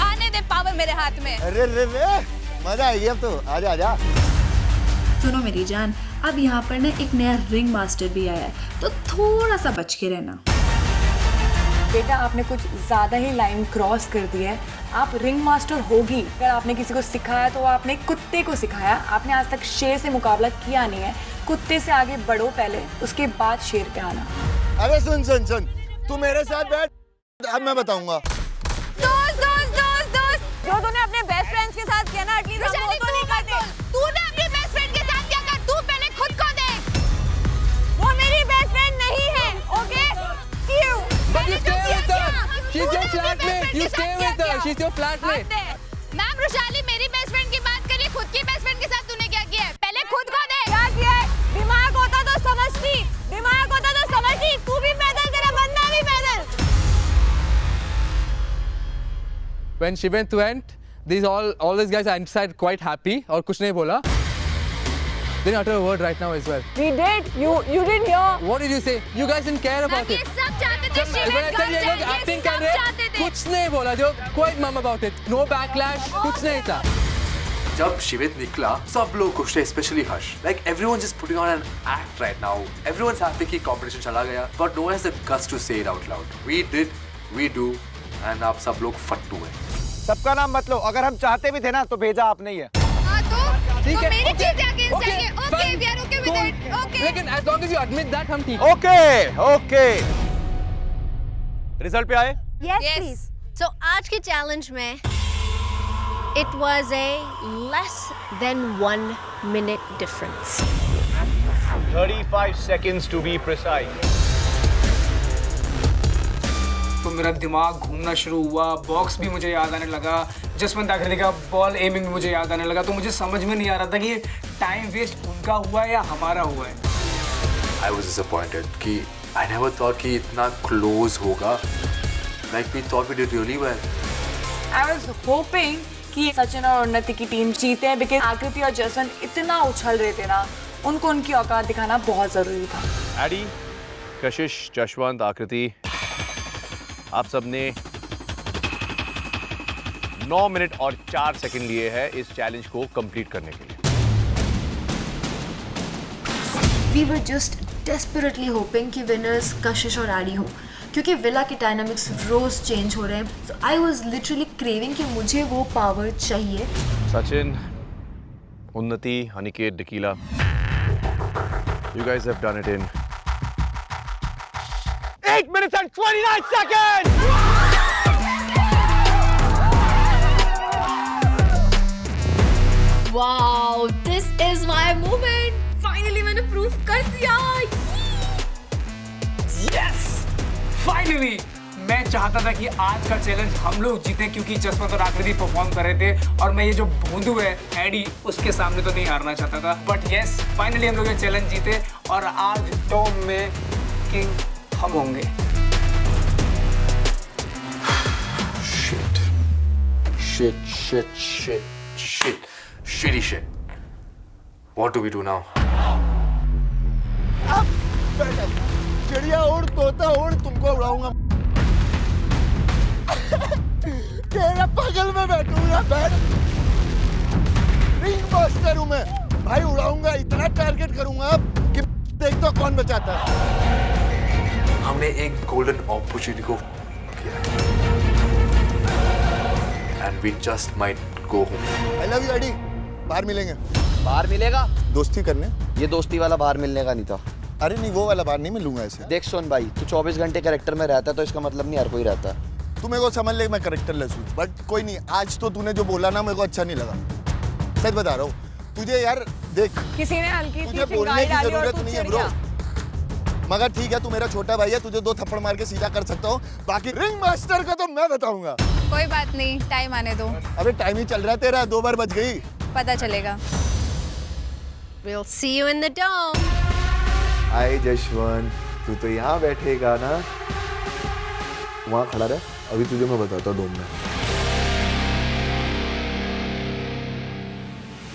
आने दे पावर मेरे हाथ में। अरे रे रे, मजा आई अब तो। आजा आजा। सुनो मेरी जान, अब यहाँ पर ना एक नया रिंग मास्टर भी आया है, तो थोड़ा सा बच के रहना। बेटा आपने कुछ ज़्यादा ही लाइन क्रॉस कर दी है। आप रिंग मास्टर होगी, अगर आपने किसी को सिखाया तो आपने कुत्ते को सिखाया। आपने आज तक शेर से मुकाबला किया नहीं है। कुत्ते से आगे बढ़ो पहले, उसके बाद शेर पे आना। अरे सुन सुन सुन, तू मेरे साथ बैठ, अब मैं बताऊंगा। जो तूने अपने बेस्ट फ्रेंड्स के साथ किया ना, एटलीस्ट हम वो तो नहीं करते। तूने अपनी बेस्ट फ्रेंड के साथ क्या कर? तू पहले खुद को देख। वो मेरी बेस्ट फ्रेंड नहीं है, ओके? क्यों? But you stay with her. She's your flatmate. You stay with her. She's your flatmate. Ma'am Rushali मेरी बेस्ट फ्रेंड की बात करिए, खुद की बेस्ट फ्रेंड के साथ तूने क्या किया है? पहले खुद को देख। क्या किया है? दिमाग होता तो समझती, दिमाग होता तो समझती। तू भी पैदल, तेरा बंदा भी पैदल। When Shivent went, all these guys are inside quite happy और कुछ नहीं बोला. They didn't utter a word right now as well. We did. You didn't hear. What did you say? You guys didn't care about it. ये सब चाहते थे शिवेत ये लोग एक्टिंग कर रहे हैं, कुछ नहीं बोला. जो quite mum about it. No backlash, कुछ नहीं था. जब शिवेत निकला सब लोग खुश थे, specially Harsh. Like everyone just putting on an act right now. Everyone's happy कि competition चला गया, but no one has the guts to say it out loud. We did, we do, and आप सब लोग फट्टू हैं. सबका नाम मत लो, अगर हम चाहते भी थे ना तो भेजा आपने ही है। ठीक है, मेरी चीज़ अगेंस्ट जाएंगे। Okay, we are okay with it. Okay. लेकिन as long as you admit that हम ठीक. ओके. रिजल्ट पे आए? Yes, please. So आज के चैलेंज में it was a less than 1 minute difference. 35 seconds to be precise. तो मेरा दिमाग घूमना शुरू हुआ, बॉक्स भी मुझे याद आने लगा, जसवंत आकृति का बॉल एमिंग भी मुझे याद आने लगा। तो मुझे समझ में नहीं आ रहा था कि ये टाइम वेस्ट उनका हुआ है या हमारा हुआ है। I was disappointed कि I never thought कि इतना close होगा. Like we thought we did really well. I was hoping कि सचिन और उन्नति की टीम जीते हैं, बिकॉज आकृति और जसवंत इतना उछल रहे थे ना, उनको उनकी औकात दिखाना बहुत जरूरी था। एडी, कशिश, जशवंत, आकृति, आप सबने 9 मिनट और 4 सेकंड लिए हैं इस चैलेंज को कंप्लीट करने के लिए. We were just desperately hoping कि winners कशिश और आडी हो, क्योंकि विला की डायनामिक्स रोज चेंज हो रहे हैं. So I was literally craving कि मुझे वो पावर चाहिए. सचिन, उन्नति, Aniket, डिकीला, you guys have done it in 8 minutes and 29 seconds! Wow, this is my moment. Finally मैंने प्रूफ कर दिया. Yes! Finally! मैं चाहता था कि आज का चैलेंज हम लोग जीते, क्योंकि जसवंत और आकृति परफॉर्म कर रहे थे और मैं ये जो भोंदू है एडी, उसके सामने तो नहीं हारना चाहता था. बट यस, फाइनली हम लोग ये चैलेंज जीते और आज टॉप में किंग हम होंगे. Shit. Shitty shit. What do we do now? अब चिड़िया उड़, तोता उड़, तुमको उड़ाऊंगा. तेरे बगल में बैठूंगा, बैठ. रिंग मास्टर हूं मैं भाई, उड़ाऊंगा, इतना टारगेट करूंगा कि देख तो कौन बचाता है. हमने एक गोल्डन अपॉर्चुनिटी को किया and we just might go home. I love you Eddie, बाहर मिलेंगे। बाहर मिलेगा? दोस्ती करने। ये दोस्ती वाला बाहर मिलने का नहीं था। अरे नहीं, वो वाला बाहर नहीं मिलूंगा ऐसे। देख सुन भाई, तू 24 घंटे कैरेक्टर में रहता है तो इसका मतलब नहीं हर कोई रहता है। तू मेरे को समझ ले मैं कैरेक्टरलेस हूँ, बट कोई नहीं, आज तो तूने जो बोला ना मेरे को अच्छा नहीं लगा, सच बता रहा हूँ तुझे यार। देख किसी ने हल्की तुझे बोलने की जरूरत नहीं है ब्रो, मगर ठीक है तू मेरा छोटा भाई है, तुझे 2 थप्पड़ मार के सीधा कर सकता हूँ, बाकी रिंग मास्टर का तो मैं बताऊंगा। कोई बात नहीं, टाइम आने दो। अबे टाइम ही चल रहा है तेरा, 2 बार बच गई। पता चलेगा। We'll see you in the dome. हाय जशवंत, तू तो यहाँ बैठेगा ना, वहाँ खड़ा रह, अभी तुझे मैं बताता हूँ डोम में।